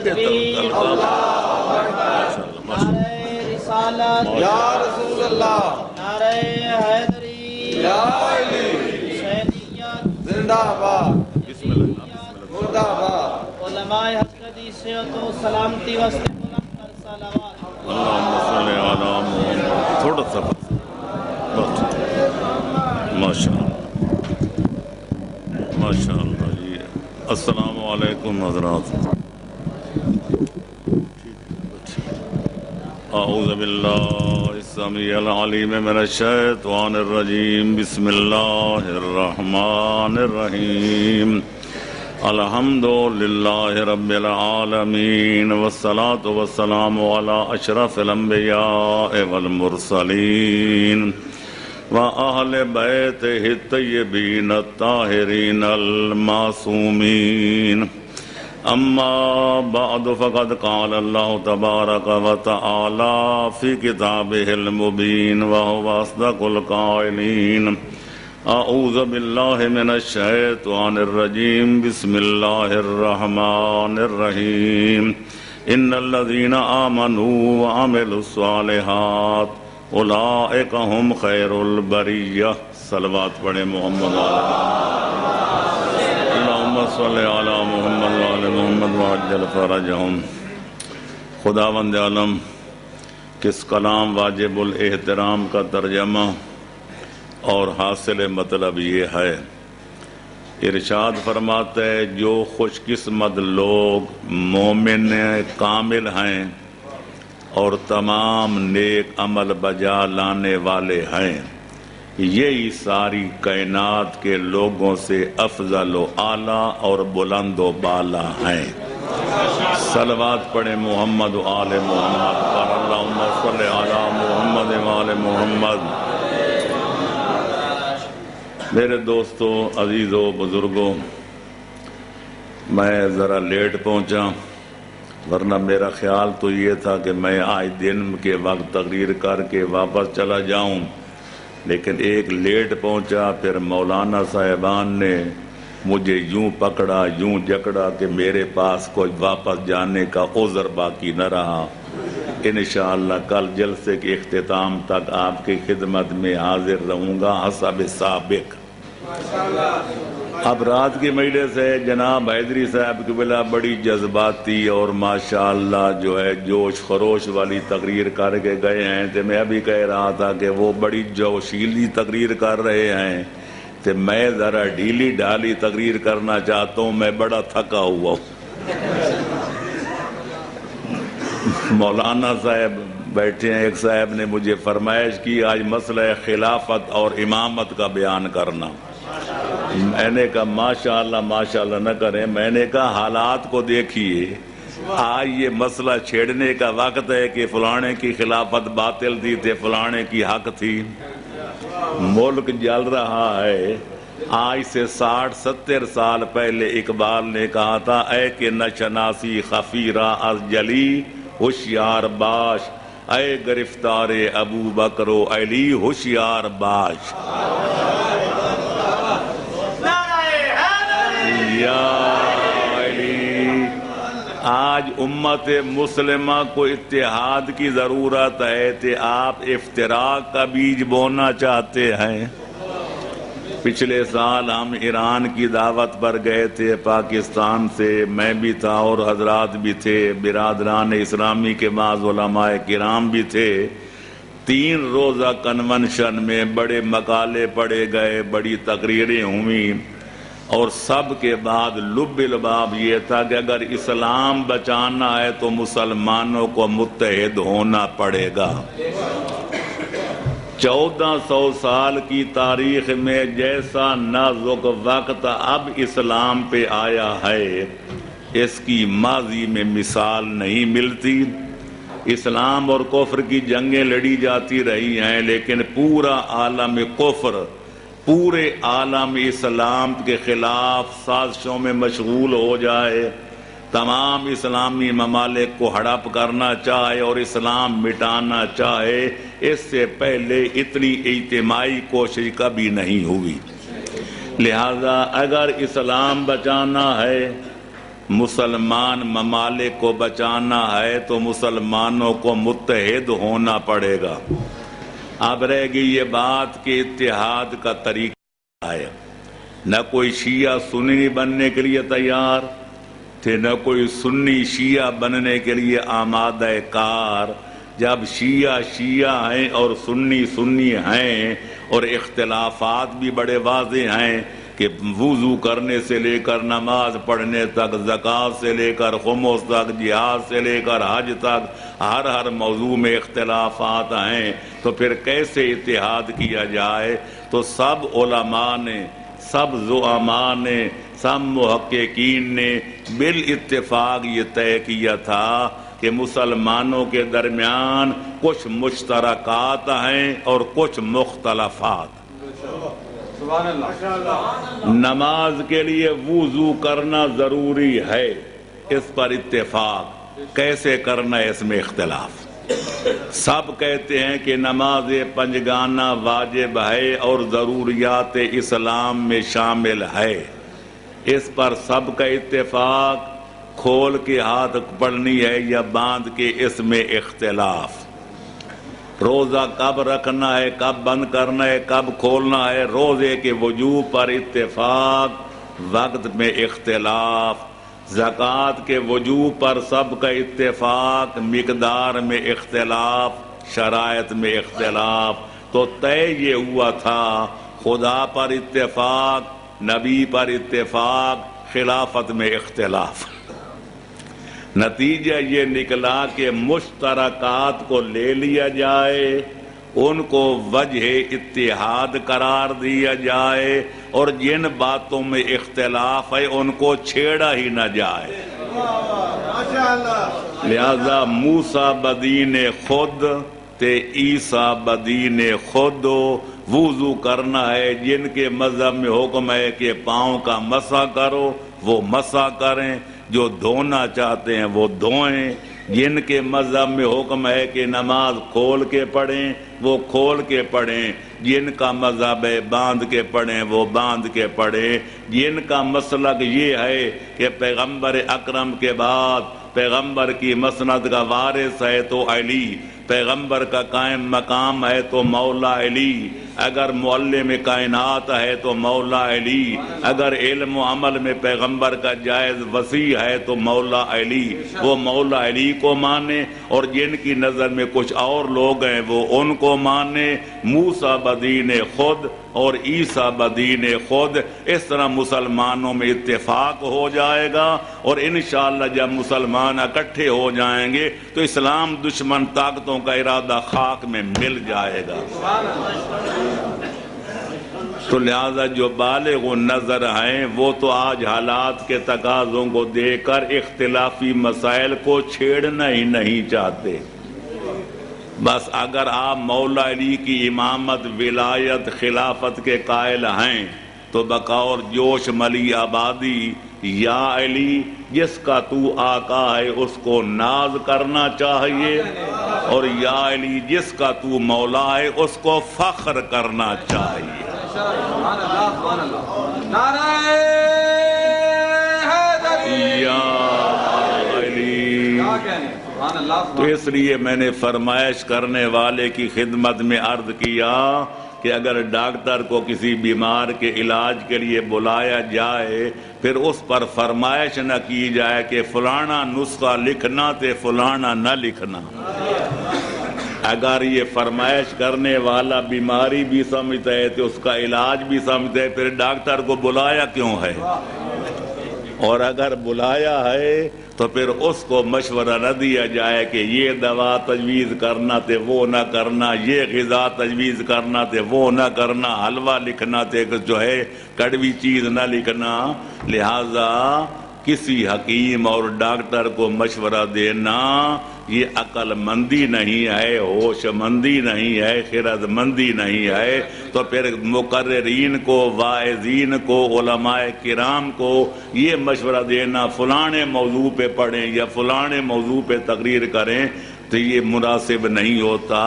تکبیر نعرہ رسالت یا رسول اللہ نعرہ حیدری یا علی حسینیت زندہ باد بسم اللہ مردہ باد علماء حضرت صحت و سلامتی واسطے بلند کر صلوات اللہم صلی علی محمد تھوڑا سا بس ماشاءاللہ ماشاءاللہ جی السلام علیکم حضرات اعوذ باللہ السمیع العلیم من الشیطان الرجیم بسم اللہ الرحمن الرحیم الحمد للہ رب العالمین والصلاة والسلام علی اشرف الانبیاء والمرسلین وأهل بيته الطيبين الطاهرين المعصومين أما بعد فقد قال الله تبارك وتعالى في كتابه المبين وهو أصدق القائلين أعوذ بالله من الشيطان الرجيم بسم الله الرحمن الرحيم إن الذين آمنوا وعملوا الصالحات اولئک ہم خیر البریہ صلوات پڑھیں محمد اللہم صلی علی محمد وعلی محمد وعجل فرجہم خداوند عالم کس کلام واجب الاحترام کا ترجمہ اور حاصل مطلب یہ ہے ارشاد فرماتا ہے جو خوش قسمت لوگ مومن کامل ہیں اور تمام نیک عمل بجا لانے والے ہیں یہی ساری کائنات کے لوگوں سے افضل و اعلیٰ اور بلند و بالا ہیں صلوات پڑھیں محمد و آل محمد پر اللہم صلی علی محمد و آل محمد میرے دوستو عزیزو بزرگوں میں ذرا لیٹ پہنچا ورنہ میرا خیال تو یہ تھا کہ میں آج دن کے وقت تقریر کر کے واپس چلا جاؤں لیکن ایک لیٹ پہنچا پھر مولانا صاحبان نے مجھے یوں پکڑا یوں جکڑا کہ میرے پاس کوئی واپس جانے کا عذر باقی نہ رہا انشاءاللہ کل جلسے کے اختتام تک آپ کی خدمت میں حاضر رہوں گا حسب سابق اب رات کی مجلس سے جناب حیدری صاحب کی بلا بڑی جذباتی اور ماشاءاللہ جو ہے جوش خروش والی تقریر کر کے گئے ہیں تو میں ابھی کہہ رہا تھا کہ وہ بڑی جوشیلی تقریر کر رہے ہیں تو میں ذرا ڈھیلی ڈھالی تقریر کرنا چاہتا ہوں میں بڑا تھکا ہوا ہوں مولانا صاحب بیٹھے ہیں ایک صاحب نے مجھے فرمائش کی آج مسئلہ خلافت اور امامت کا بیان کرنا میں نے کہا ماشاءاللہ نہ کریں میں نے کہا حالات کو دیکھیے آج یہ مسئلہ چھیڑنے کا وقت ہے کہ فلانے کی خلافت باطل تھی تے فلانے کی حق تھی ملک جل رہا ہے آج سے 60-70 سال پہلے اقبال نے کہا تھا اے کہ نہ شناسی خفیرہ از جلی ہوشیار باش اے گرفتار ابو بکر و علی ہوشیار باش آج امت مسلمہ کو اتحاد کی ضرورت ہے کہ آپ افتراق کا بیج بونا چاہتے ہیں پچھلے سال ہم ایران کی دعوت پر گئے تھے پاکستان سے میں بھی تھا اور حضرات بھی تھے برادران اسلامی کے بعض علماء کرام بھی تھے 3 روزہ کنونشن میں بڑے مقالے پڑھے گئے بڑی تقریریں ہوئیں اور سب کے بعد لب لباب یہ تھا کہ اگر اسلام بچانا ہے تو مسلمانوں کو متحد ہونا پڑے گا 1400 سال کی تاریخ میں جیسا نازک وقت اب اسلام پہ آیا ہے اس کی ماضی میں مثال نہیں ملتی اسلام اور کفر کی جنگیں لڑی جاتی رہی ہیں لیکن پورا عالم کفر پورے عالم اسلام کے خلاف سازشوں میں مشغول ہو جائے تمام اسلامی ممالک کو ہڑپ کرنا چاہے اور اسلام مٹانا چاہے اس سے پہلے اتنی اجتماعی کوشش کبھی نہیں ہوئی لہذا اگر اسلام بچانا ہے مسلمان ممالک کو بچانا ہے تو مسلمانوں کو متحد ہونا پڑے گا۔ اب رہ گئی یہ بات کہ اتحاد کا طریقہ ہے، نہ کوئی شیعہ سنی بننے کے لیے تیار تھے، نہ کوئی سنی شیعہ بننے کے لیے آمادہ کار۔ جب شیعہ شیعہ ہیں اور سنی سنی ہیں اور اختلافات بھی بڑے واضح ہیں کہ وضو کرنے سے لے کر نماز پڑھنے تک، زکوٰۃ سے لے کر خمس تک، جہاد سے لے کر حج تک، ہر موضوع میں اختلافات ہیں، تو پھر کیسے اتحاد کیا جائے؟ تو سب علماء نے، سب زعماء نے، سب محققین نے بالاتفاق یہ طے کیا تھا کہ مسلمانوں کے درمیان کچھ مشترکات ہیں اور کچھ مختلفات۔ سبحان اللہ۔ نماز کے لیے وضو کرنا ضروری ہے، اس پر اتفاق، کیسے کرنا ہے اس میں اختلاف۔ سب کہتے ہیں کہ نماز پنجگانہ واجب ہے اور ضروریات اسلام میں شامل ہے، اس پر سب کا اتفاق۔ کھول کے ہاتھ پڑھنی ہے یا باندھ کے، اس میں اختلاف۔ روزہ کب رکھنا ہے، کب بند کرنا ہے، کب کھولنا ہے، روزے کے وجوب پر اتفاق، وقت میں اختلاف۔ زکوٰۃ کے وجوب پر سب کا اتفاق، مقدار میں اختلاف، شرائط میں اختلاف۔ تو طے یہ ہوا تھا، خدا پر اتفاق، نبی پر اتفاق، خلافت میں اختلاف۔ نتیجہ یہ نکلا کہ مشترکات کو لے لیا جائے، ان کو وجہ اتحاد قرار دیا جائے، اور جن باتوں میں اختلاف ہے ان کو چھیڑا ہی نہ جائے۔ لہذا موسیٰ بدین خود تے عیسیٰ بدین خود، وضو کرنا ہے، جن کے مذہب میں حکم ہے کہ پاؤں کا مسح کرو وہ مسح کریں، جو دھونا چاہتے ہیں وہ دھوئیں، جن کے مذہب میں حکم ہے کہ نماز کھول کے پڑھیں وہ کھول کے پڑھیں، جن کا مذہب ہے باندھ کے پڑھیں وہ باندھ کے پڑھیں، جن کا مسلک یہ ہے کہ پیغمبر اکرم کے بعد پیغمبر کی مسند کا وارث ہے تو علی، پیغمبر کا قائم مقام ہے تو مولا علی، اگر معلم کائنات ہے تو مولا علی، اگر علم و عمل میں پیغمبر کا جائز وسیع ہے تو مولا علی، وہ مولا علی کو مانے، اور جن کی نظر میں کچھ اور لوگ ہیں وہ ان کو مانے۔ موسیٰ بدین خود اور عیسیٰ بدین خود، اس طرح مسلمانوں میں اتفاق ہو جائے گا، اور انشاءاللہ جب مسلمان اکٹھے ہو جائیں گے تو اسلام دشمن طاقتوں کا ارادہ خاک میں مل جائے گا۔ تو لہذا جو بالغ نظر ہیں وہ تو آج حالات کے تقاضوں کو دیکھ کر اختلافی مسائل کو چھیڑنا ہی نہیں چاہتے۔ بس اگر آپ مولا علی کی امامت، ولایت، خلافت کے قائل ہیں تو بقول جوش ملی آبادی، یا علی جس کا تو آقا ہے اس کو ناز کرنا چاہیے، اور یا علی جس کا تو مولا ہے اس کو فخر کرنا چاہیے۔ یا علی۔ تو اس لیے میں نے فرمائش کرنے والے کی خدمت میں عرض کیا کہ اگر ڈاکٹر کو کسی بیمار کے علاج کے لیے بلایا جائے، پھر اس پر فرمائش نہ کی جائے کہ فلانا نسخہ لکھنا تے فلانا نہ لکھنا۔ اگر یہ فرمائش کرنے والا بیماری بھی سمجھتا ہے تو اس کا علاج بھی سمجھتا ہے، پھر ڈاکٹر کو بلایا کیوں ہے؟ اور اگر بلایا ہے تو پھر اس کو مشورہ نہ دیا جائے کہ یہ دوا تجویز کرنا تے وہ نہ کرنا، یہ غذا تجویز کرنا تے وہ نہ کرنا، حلوہ لکھنا تے جو ہے کڑوی چیز نہ لکھنا۔ لہذا کسی حکیم اور ڈاکٹر کو مشورہ دینا یہ عقل مندی نہیں ہے، ہوش مندی نہیں ہے، خرد مندی نہیں ہے۔ تو پھر مقررین کو، واعظین کو، علماء کرام کو یہ مشورہ دینا فلانے موضوع پہ پڑھیں یا فلانے موضوع پہ تقریر کریں، تو یہ مناسب نہیں ہوتا۔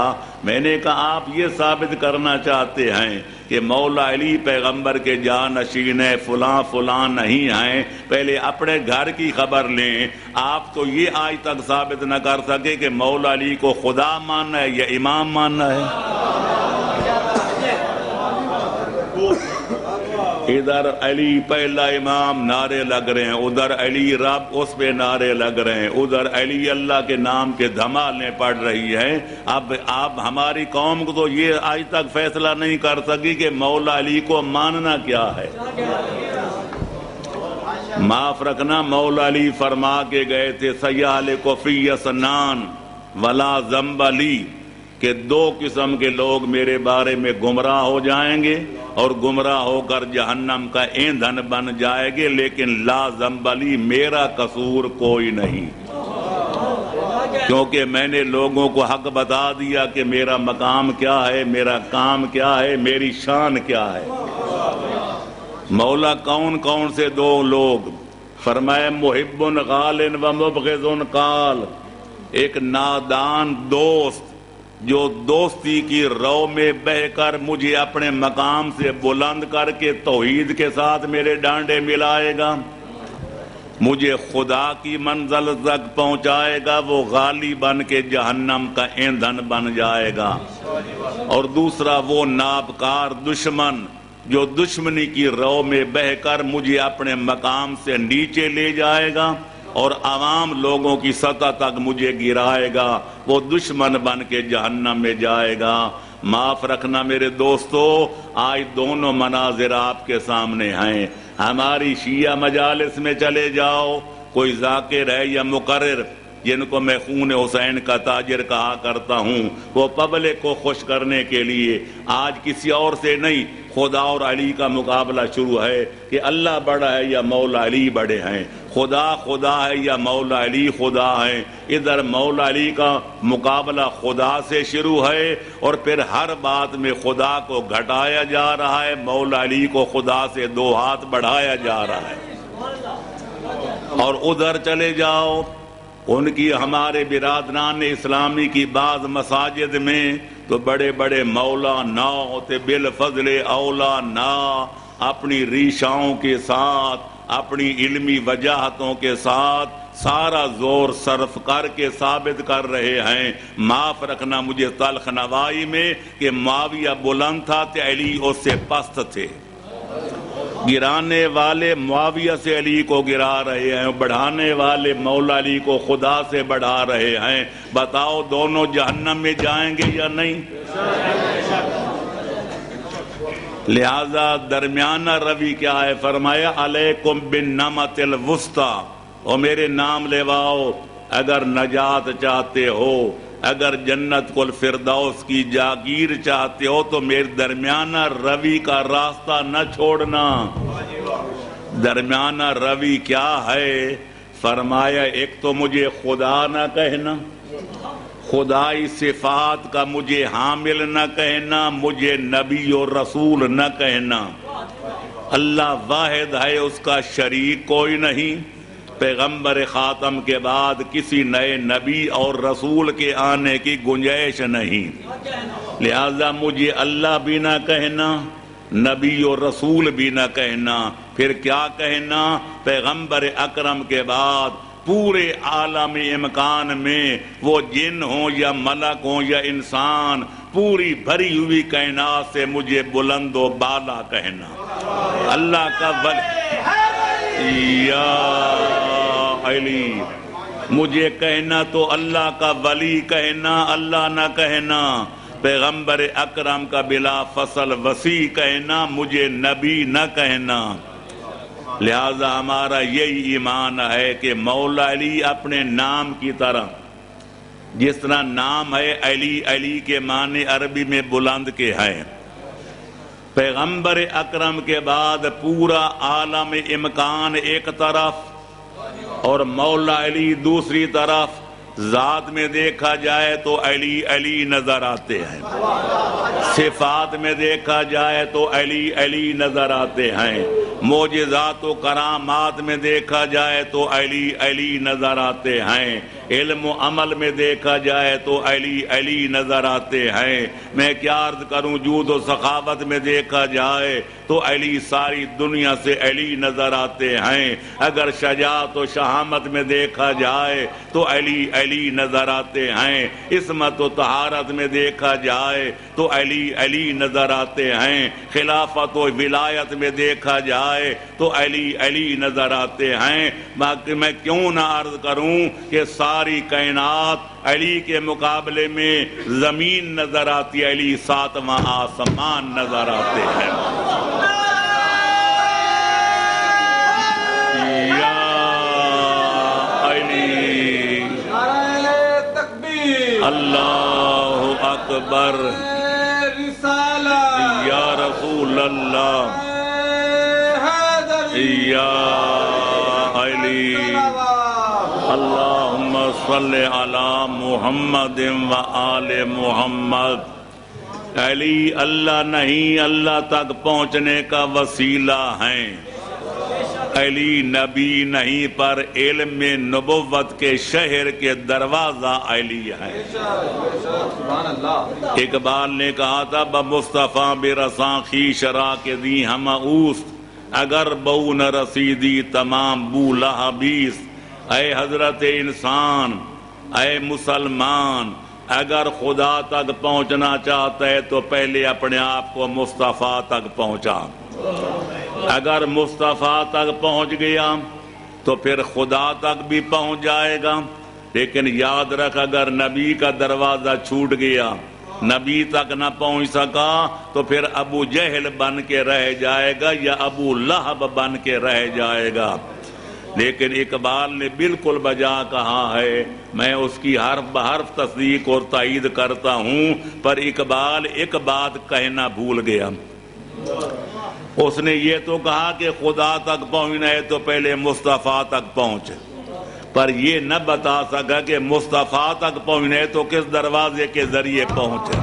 میں نے کہا آپ یہ ثابت کرنا چاہتے ہیں کہ مولا علی پیغمبر کے جانشین فلاں فلاں نہیں ہیں، پہلے اپنے گھر کی خبر لیں۔ آپ تو یہ آج تک ثابت نہ کر سکے کہ مولا علی کو خدا ماننا ہے یا امام ماننا ہے۔ ادھر علی پہلا امام نعرے لگ رہے ہیں، ادھر علی رب اس پہ نعرے لگ رہے ہیں، ادھر علی اللہ کے نام کے دھمالیں پڑ رہی ہیں۔ اب آپ ہماری قوم کو تو یہ آج تک فیصلہ نہیں کر سکی کہ مولا علی کو ماننا کیا ہے۔ معاف رکھنا، مولا علی فرما کے گئے تھے سیالک فی اسنان ولا ذنب لی، کہ دو قسم کے لوگ میرے بارے میں گمراہ ہو جائیں گے اور گمراہ ہو کر جہنم کا ایندھن بن جائے گے، لیکن لا ذنب لی، میرا قصور کوئی نہیں، کیونکہ میں نے لوگوں کو حق بتا دیا کہ میرا مقام کیا ہے، میرا کام کیا ہے، میری شان کیا ہے۔ مولا کون کون سے دو لوگ؟ فرمایا محب غال و مبغض قال، ایک نادان دوست جو دوستی کی رو میں بہہ کر مجھے اپنے مقام سے بلند کر کے توحید کے ساتھ میرے ڈانڈے ملائے گا، مجھے خدا کی منزل تک پہنچائے گا، وہ غالی بن کے جہنم کا ایندھن بن جائے گا۔ اور دوسرا وہ نابکار دشمن جو دشمنی کی رو میں بہہ کر مجھے اپنے مقام سے نیچے لے جائے گا اور عوام لوگوں کی سطح تک مجھے گرائے گا، وہ دشمن بن کے جہنم میں جائے گا۔ معاف رکھنا میرے دوستو، آج دونوں مناظر آپ کے سامنے ہیں۔ ہماری شیعہ مجالس میں چلے جاؤ، کوئی ذاکر ہے یا مقرر جن کو میں خون حسین کا تاجر کہا کرتا ہوں، وہ پبلک کو خوش کرنے کے لیے آج کسی اور سے نہیں، خدا اور علی کا مقابلہ شروع ہے کہ اللہ بڑا ہے یا مولا علی بڑے ہیں، خدا خدا ہے یا مولا علی خدا ہے۔ ادھر مولا علی کا مقابلہ خدا سے شروع ہے اور پھر ہر بات میں خدا کو گھٹایا جا رہا ہے، مولا علی کو خدا سے دو ہاتھ بڑھایا جا رہا ہے۔ اور ادھر چلے جاؤ، ان کی ہمارے برادران اسلامی کی بعض مساجد میں تو بڑے بڑے مولا نا ہوتے، بالفضل اولا نا، اپنی ریشاؤں کے ساتھ، اپنی علمی وجاہتوں کے ساتھ سارا زور صرف کر کے ثابت کر رہے ہیں۔ معاف رکھنا مجھے تلخ نوائی میں کہ معاویہ بلند تھا تو علی اس سے پست تھے، گرانے والے معاویہ سے علی کو گرا رہے ہیں، بڑھانے والے مولا علی کو خدا سے بڑھا رہے ہیں۔ بتاؤ دونوں جہنم میں جائیں گے یا نہیں؟ لہذا درمیانہ روی کیا ہے؟ فرمایا علیکم بالنعمت الوسطی، اور میرے نام لیواؤ، اگر نجات چاہتے ہو، اگر جنت الفردوس کی جاگیر چاہتے ہو تو میرے درمیانہ روی کا راستہ نہ چھوڑنا۔ درمیانہ روی کیا ہے؟ فرمایا ایک تو مجھے خدا نہ کہنا، خدائی صفات کا مجھے حامل نہ کہنا، مجھے نبی اور رسول نہ کہنا۔ اللہ واحد ہے، اس کا شریک کوئی نہیں، پیغمبر خاتم کے بعد کسی نئے نبی اور رسول کے آنے کی گنجائش نہیں، لہذا مجھے اللہ بھی نہ کہنا، نبی اور رسول بھی نہ کہنا۔ پھر کیا کہنا؟ پیغمبر اکرم کے بعد پورے عالم امکان میں وہ جن ہوں یا ملک ہوں یا انسان، پوری بھری ہوئی کائنات سے مجھے بلند و بالا کہنا۔ اللہ کا ولی یا علی، مجھے کہنا تو اللہ کا ولی کہنا، اللہ نہ کہنا، پیغمبر اکرم کا بلا فصل وسیع کہنا، مجھے نبی نہ کہنا۔ لہذا ہمارا یہی ایمان ہے کہ مولا علی اپنے نام کی طرح، جس طرح نام ہے علی، علی کے معنی عربی میں بلند کے ہیں، پیغمبر اکرم کے بعد پورا عالم امکان ایک طرف اور مولا علی دوسری طرف، ذات میں دیکھا جائے تو علی علی نظر آتے ہیں، صفات میں دیکھا جائے تو علی علی نظر آتے ہیں، معجزات و کرامات میں دیکھا جائے تو علی علی نظر آتے ہیں، علم و عمل میں دیکھا جائے تو علی علی نظر آتے ہیں۔ میں کیا عرض کروں، جود و سخاوت میں دیکھا جائے تو علی ساری دنیا سے علی نظر آتے ہیں، اگر شجاعت و شہامت میں دیکھا جائے تو علی علی نظر آتے ہیں، عصمت و طہارت میں دیکھا جائے تو علی علی نظر آتے ہیں، خلافت و ولایت میں دیکھا جائے تو علی علی نظر آتے ہیں۔ باقی میں کیوں نہ عرض کروں کہ ساری کائنات علی کے مقابلے میں زمین نظر آتی، علی ساتواں آسمان نظر آتے ہیں۔ یا علی، اللہ اکبر، یا رسول اللہ، یا علی، اللہم صلی علی محمد و آل محمد۔ علی اللہ نہیں، اللہ تک پہنچنے کا وسیلہ ہیں، علی نبی نہیں پر علم نبوت کے شہر کے دروازہ علی ہے۔ اقبال نے کہا تھا بمصطفیٰ برساں خویش را کے دی ہم اوست، اگر بو نہ رسیدی تمام بو لہبیست۔ اے حضرت انسان، اے مسلمان، اگر خدا تک پہنچنا چاہتا ہے تو پہلے اپنے آپ کو مصطفیٰ تک پہنچا، اگر مصطفیٰ تک پہنچ گیا تو پھر خدا تک بھی پہنچ جائے گا۔ لیکن یاد رکھ، اگر نبی کا دروازہ چھوٹ گیا، نبی تک نہ پہنچ سکا تو پھر ابو جہل بن کے رہ جائے گا یا ابو لہب بن کے رہ جائے گا۔ لیکن اقبال نے بالکل بجا کہا ہے، میں اس کی حرف بحرف تصدیق اور تائید کرتا ہوں، پر اقبال ایک بات کہنا بھول گیا۔ اس نے یہ تو کہا کہ خدا تک پہنچنا ہے تو پہلے مصطفیٰ تک پہنچے، پر یہ نہ بتا سکا کہ مصطفیٰ تک پہنچنا ہے تو کس دروازے کے ذریعے پہنچے۔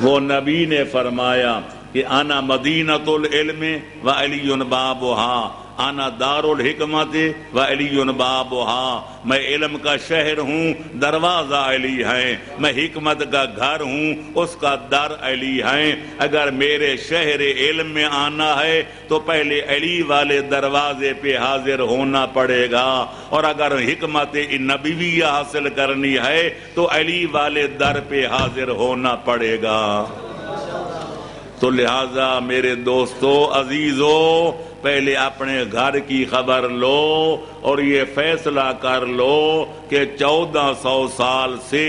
وہ نبی نے فرمایا کہ انا مدینۃ العلم و علی بابھا، انا دار الحکمت و علی بابھا، میں علم کا شہر ہوں، دروازہ علی ہے، میں حکمت کا گھر ہوں، اس کا در علی ہے۔ اگر میرے شہر علم میں آنا ہے تو پہلے علی والے دروازے پہ حاضر ہونا پڑے گا، اور اگر حکمت نبویہ حاصل کرنی ہے تو علی والے در پہ حاضر ہونا پڑے گا۔ تو لہٰذا میرے دوستو عزیزو، پہلے اپنے گھر کی خبر لو اور یہ فیصلہ کر لو کہ 1400 سال سے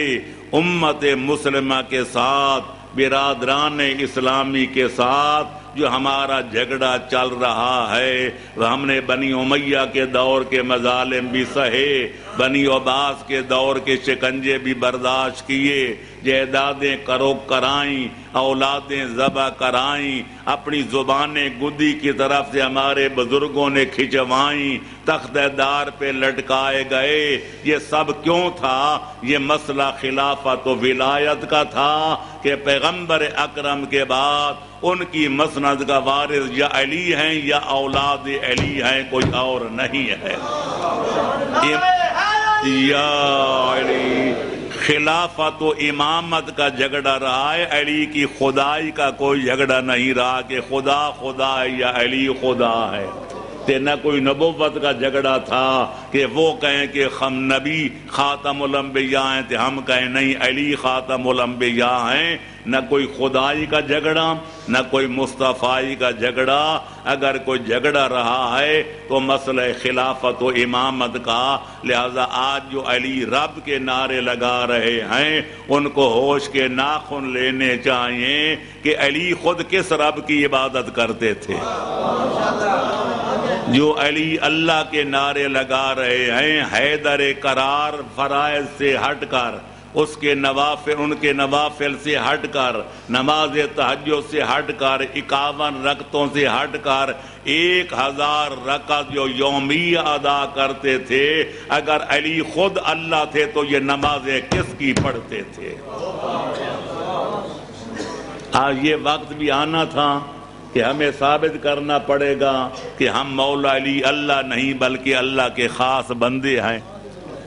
امت مسلمہ کے ساتھ، برادران اسلامی کے ساتھ جو ہمارا جھگڑا چل رہا ہے، وہ ہم نے بنی امیہ کے دور کے مظالم بھی سہے، بنی عباس کے دور کے شکنجے بھی برداشت کیے، جائیدادیں کروک کرائیں، اولادیں ذبح کرائیں، اپنی زبانیں گدی کی طرف سے ہمارے بزرگوں نے کھچوائیں، تخت دار پہ لٹکائے گئے۔ یہ سب کیوں تھا؟ یہ مسئلہ خلافت و ولایت کا تھا کہ پیغمبر اکرم کے بعد ان کی مسند کا وارث یا علی ہیں یا اولاد علی ہیں، کوئی اور نہیں ہے۔ یا علی، خلافت و امامت کا جھگڑا رہا ہے، علی کی خدائی کا کوئی جھگڑا نہیں رہا کہ خدا خدا ہے یا علی خدا ہے۔ نہ کوئی نبوت کا جھگڑا تھا کہ وہ کہیں کہ ہم نبی خاتم الانبیاء ہیں تو ہم کہیں نہیں علی خاتم الانبیاء ہیں۔ نہ کوئی خدائی کا جھگڑا، نہ کوئی مصطفائی کا جھگڑا۔ اگر کوئی جھگڑا رہا ہے تو مسئلہ خلافت و امامت کا۔ لہذا آج جو علی رب کے نعرے لگا رہے ہیں ان کو ہوش کے ناخن لینے چاہیے کہ علی خود کس رب کی عبادت کرتے تھے۔ جو علی اللہ کے نعرے لگا رہے ہیں، حیدر قرار فرائض سے ہٹ کر اس کے نوافل، ان کے نوافل سے ہٹ کر، نماز تہجد سے ہٹ کر، 51 رکعتوں سے ہٹ کر 1000 رکعت جو یومی ادا کرتے تھے، اگر علی خود اللہ تھے تو یہ نمازیں کس کی پڑھتے تھے؟ آج یہ وقت بھی آنا تھا کہ ہمیں ثابت کرنا پڑے گا کہ ہم مولا علی اللہ نہیں بلکہ اللہ کے خاص بندے ہیں،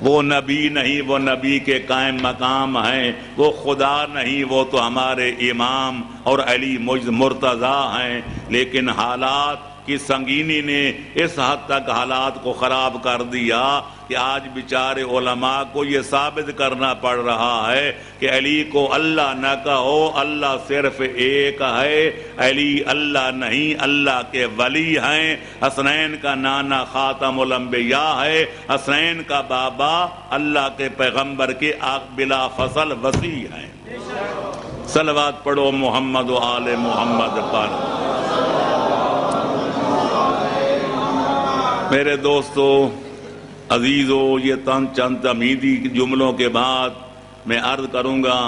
وہ نبی نہیں، وہ نبی کے قائم مقام ہیں، وہ خدا نہیں، وہ تو ہمارے امام اور علی مرتضیٰ ہیں۔ لیکن حالات کی سنگینی نے اس حد تک حالات کو خراب کر دیا کہ آج بیچارے علماء کو یہ ثابت کرنا پڑ رہا ہے کہ علی کو اللہ نہ کہو، اللہ صرف ایک ہے، علی اللہ نہیں، اللہ کے ولی ہیں۔ حسنین کا نانا خاتم الانبیاء ہے، حسنین کا بابا اللہ کے پیغمبر کے بلا فصل وصی ہیں۔ صلوات پڑھو محمد و آل محمد پر۔ میرے دوستو عزیزو، یہ چند تمہیدی جملوں کے بعد میں عرض کروں گا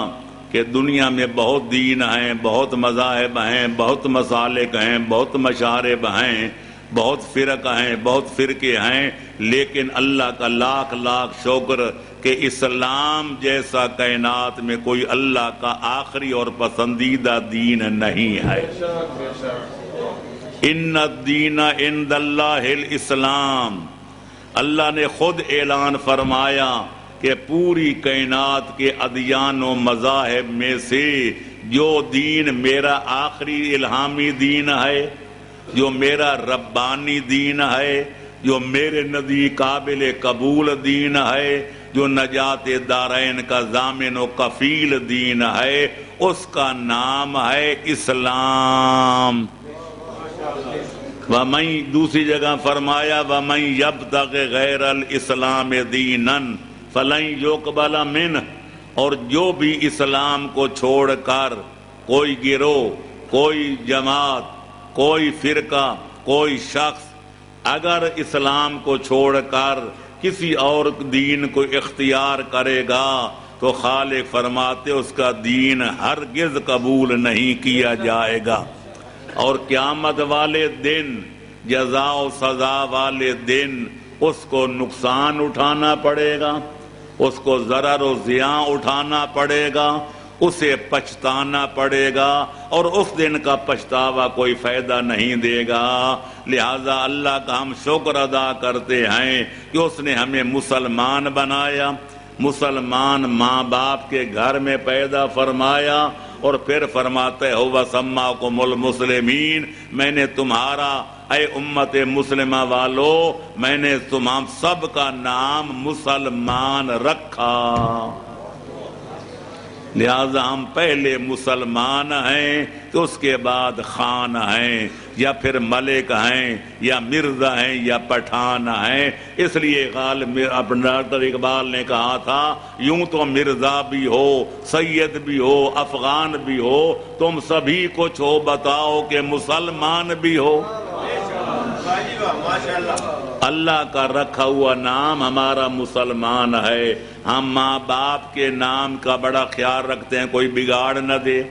کہ دنیا میں بہت دین ہیں، بہت مذاہب ہیں، بہت مسالک ہیں، بہت مشارب ہیں، بہت فرق ہیں، بہت فرقے ہیں، لیکن اللہ کا لاکھ لاکھ شکر کہ اسلام جیسا کائنات میں کوئی اللہ کا آخری اور پسندیدہ دین نہیں ہے۔ ان الدین عند اللہ الاسلام، اللہ نے خود اعلان فرمایا کہ پوری کائنات کے ادیان و مذاہب میں سے جو دین میرا آخری الہامی دین ہے، جو میرا ربانی دین ہے، جو میرے نزدیک قابل قبول دین ہے، جو نجات دارین کا ضامن و کفیل دین ہے، اس کا نام ہے اسلام۔ وَمَن، دوسری جگہ فرمایا وَمَن يَبْتَغِ غَيْرَ الْإِسْلَامِ دِينًا فَلَن يُقْبَلَ مِنْهُ، اور جو بھی اسلام کو چھوڑ کر کوئی گروہ، کوئی جماعت، کوئی فرقہ، کوئی شخص اگر اسلام کو چھوڑ کر کسی اور دین کو اختیار کرے گا تو خالق فرماتے اس کا دین ہرگز قبول نہیں کیا جائے گا، اور قیامت والے دن، جزا و سزا والے دن اس کو نقصان اٹھانا پڑے گا، اس کو ضرر و زیاں اٹھانا پڑے گا، اسے پچھتانا پڑے گا، اور اس دن کا پچھتاوا کوئی فائدہ نہیں دے گا۔ لہذا اللہ کا ہم شکر ادا کرتے ہیں کہ اس نے ہمیں مسلمان بنایا، مسلمان ماں باپ کے گھر میں پیدا فرمایا، اور پھر فرماتے ہو وَسَمَّاكُمُ الْمُسْلِمِينَ، میں نے تمہارا اے امت مسلمہ والو، میں نے تمام سب کا نام مسلمان رکھا۔ لہذا ہم پہلے مسلمان ہیں تو اس کے بعد خان ہیں، یا پھر ملک ہیں، یا مرزا ہیں، یا پٹھان ہیں۔ اس لیے ڈاکٹر اقبال نے کہا تھا یوں تو مرزا بھی ہو، سید بھی ہو، افغان بھی ہو، تم سبھی کچھ ہو، بتاؤ کہ مسلمان بھی ہو۔ اللہ کا رکھا ہوا نام ہمارا مسلمان ہے۔ ہم ماں باپ کے نام کا بڑا خیال رکھتے ہیں کوئی بگاڑ نہ دے۔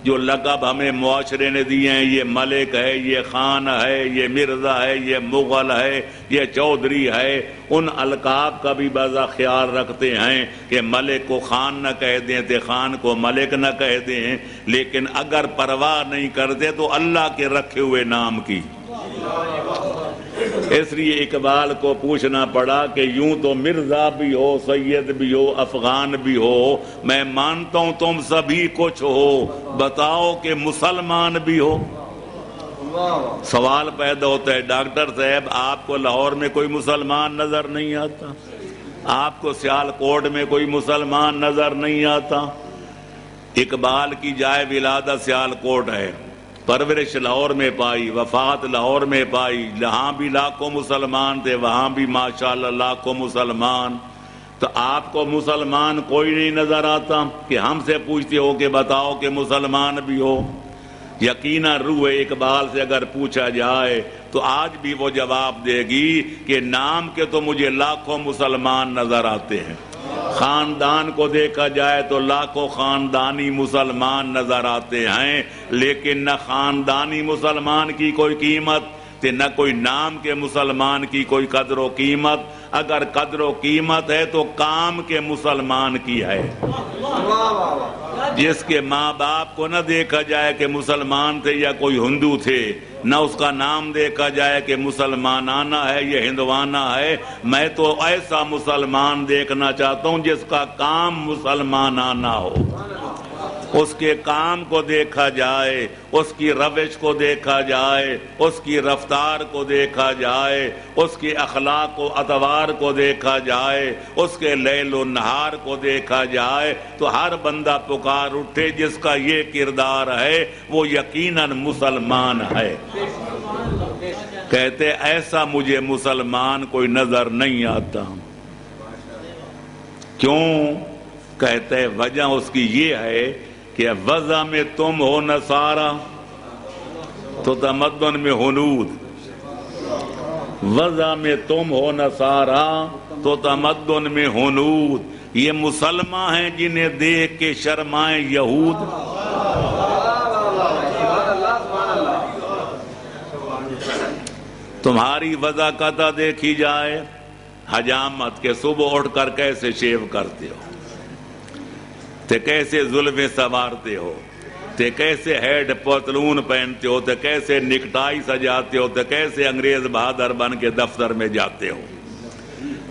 جو لقب ہمیں معاشرے نے دیے ہیں، یہ ملک ہے، یہ خان ہے، یہ مرزا ہے، یہ مغل ہے، یہ چودھری ہے، ان القاب کا بھی بڑا خیال رکھتے ہیں کہ ملک کو خان نہ کہہ دیں تو خان کو ملک نہ کہہ دیں، لیکن اگر پرواہ نہیں کرتے تو اللہ کے رکھے ہوئے نام کی۔ اس لیے اقبال کو پوچھنا پڑا کہ یوں تو مرزا بھی ہو، سید بھی ہو، افغان بھی ہو، میں مانتا ہوں تم سبھی کچھ ہو، بتاؤ کہ مسلمان بھی ہو۔ سوال پیدا ہوتا ہے ڈاکٹر صاحب آپ کو لاہور میں کوئی مسلمان نظر نہیں آتا، آپ کو سیالکوٹ میں کوئی مسلمان نظر نہیں آتا۔ اقبال کی جائے ولادت سیالکوٹ ہے، پرورش لاہور میں پائی، وفات لاہور میں پائی، جہاں بھی لاکھوں مسلمان تھے وہاں بھی ماشاءاللہ لاکھوں مسلمان۔ تو آپ کو مسلمان کوئی نہیں نظر آتا کہ ہم سے پوچھتے ہو کہ بتاؤ کہ مسلمان بھی ہو؟ یقیناً روح اقبال سے اگر پوچھا جائے تو آج بھی وہ جواب دے گی کہ نام کے تو مجھے لاکھوں مسلمان نظر آتے ہیں، خاندان کو دیکھا جائے تو لاکھوں خاندانی مسلمان نظر آتے ہیں، لیکن نہ خاندانی مسلمان کی کوئی قیمت تے نہ کوئی نام کے مسلمان کی کوئی قدر و قیمت۔ اگر قدر و قیمت ہے تو کام کے مسلمان کی ہے، جس کے ماں باپ کو نہ دیکھا جائے کہ مسلمان تھے یا کوئی ہندو تھے، نہ اس کا نام دیکھا جائے کہ مسلمانانہ ہے یا ہندوانہ ہے، میں تو ایسا مسلمان دیکھنا چاہتا ہوں جس کا کام مسلمانانہ ہو، اس کے کام کو دیکھا جائے، اس کی روش کو دیکھا جائے، اس کی رفتار کو دیکھا جائے، اس کے اخلاق و اطوار کو دیکھا جائے، اس کے لیل و نہار کو دیکھا جائے، تو ہر بندہ پکار اٹھے جس کا یہ کردار ہے وہ یقیناً مسلمان ہے۔ کہتے ایسا مجھے مسلمان کوئی نظر نہیں آتا۔ کیوں؟ کہتے وجہ اس کی یہ ہے کہ وضع میں تم ہو نصارہ تو تمدن میں ہنود، وضع میں تم ہو نصارہ تو تمدن میں ہنود۔ یہ مسلمان ہیں جنہیں دیکھ کے شرمائیں یہود۔ تمہاری وضاقتہ دیکھی جائے، حجامت کے صبح اٹھ کر کیسے شیو کرتے ہو، تے کیسے زلفیں سنوارتے ہو، تے کیسے ہیڈ پتلون پہنتے ہو، تے کیسے نکٹائی سجاتے ہو، تے کیسے انگریز بہادر بن کے دفتر میں جاتے ہو۔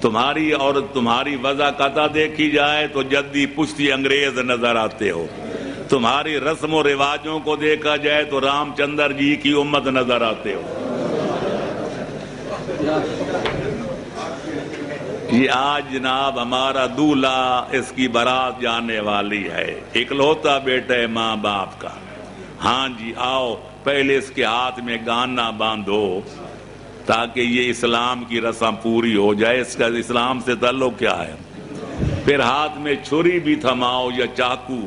تمہاری وضاقتہ دیکھی جائے تو جدی پشتی انگریز نظر آتے ہو، تمہاری رسم و رواجوں کو دیکھا جائے تو رام چندر جی کی امت نظر آتے ہو۔ یہ آج جناب ہمارا دولہا، اس کی بارات جانے والی ہے، اکلوتا بیٹا ہے ماں باپ کا۔ ہاں جی آؤ، پہلے اس کے ہاتھ میں گانا باندھو تاکہ یہ اسلام کی رسم پوری ہو جائے۔ اس کا اسلام سے تعلق کیا ہے؟ پھر ہاتھ میں چھری بھی تھماؤ یا چاقو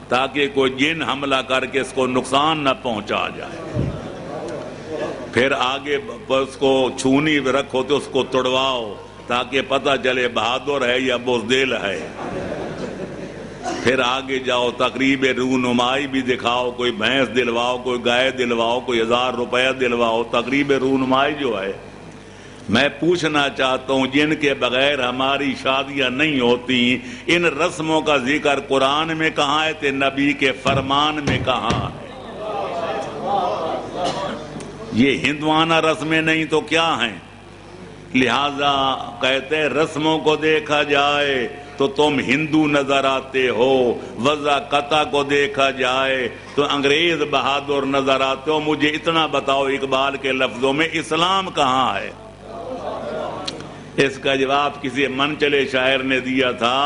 تاکہ کوئی جن حملہ کر کے اس کو نقصان نہ پہنچا جائے۔ پھر آگے اس کو چھونی رکھو تو اس کو توڑواؤ تاکہ پتہ چلے بہادر ہے یا بزدل ہے۔ پھر آگے جاؤ، تقریب رونمائی بھی دکھاؤ، کوئی بھینس دلواؤ، کوئی گائے دلواؤ، کوئی 1000 روپیہ دلواؤ۔ تقریب رونمائی جو ہے، میں پوچھنا چاہتا ہوں جن کے بغیر ہماری شادیاں نہیں ہوتی، ان رسموں کا ذکر قرآن میں کہاں ہے تے نبی کے فرمان میں کہاں ہے؟ یہ ہندوانہ رسمیں نہیں تو کیا ہیں؟ لہذا کہتے رسموں کو دیکھا جائے تو تم ہندو نظر آتے ہو، وضاقتہ کو دیکھا جائے تو انگریز بہادر نظر آتے ہو۔ مجھے اتنا بتاؤ اقبال کے لفظوں میں اسلام کہاں ہے؟ اس کا جواب کسی من چلے شاعر نے دیا تھا،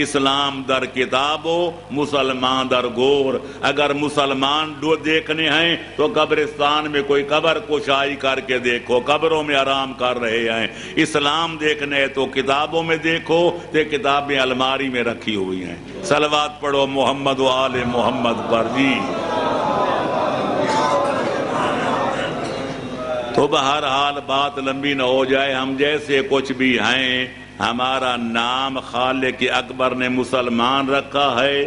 اسلام در کتاب و مسلمان در گور۔ اگر مسلمان دیکھنے ہیں تو قبرستان میں کوئی قبر کشائی کر کے دیکھو، قبروں میں آرام کر رہے ہیں۔ اسلام دیکھنے ہے تو کتابوں میں دیکھو، یہ کتابیں الماری میں رکھی ہوئی ہیں۔ صلوات پڑھو محمد و آل محمد پر جی۔ تو بہرحال بات لمبی نہ ہو جائے، ہم جیسے کچھ بھی ہیں، ہمارا نام خالق اکبر نے مسلمان رکھا ہے۔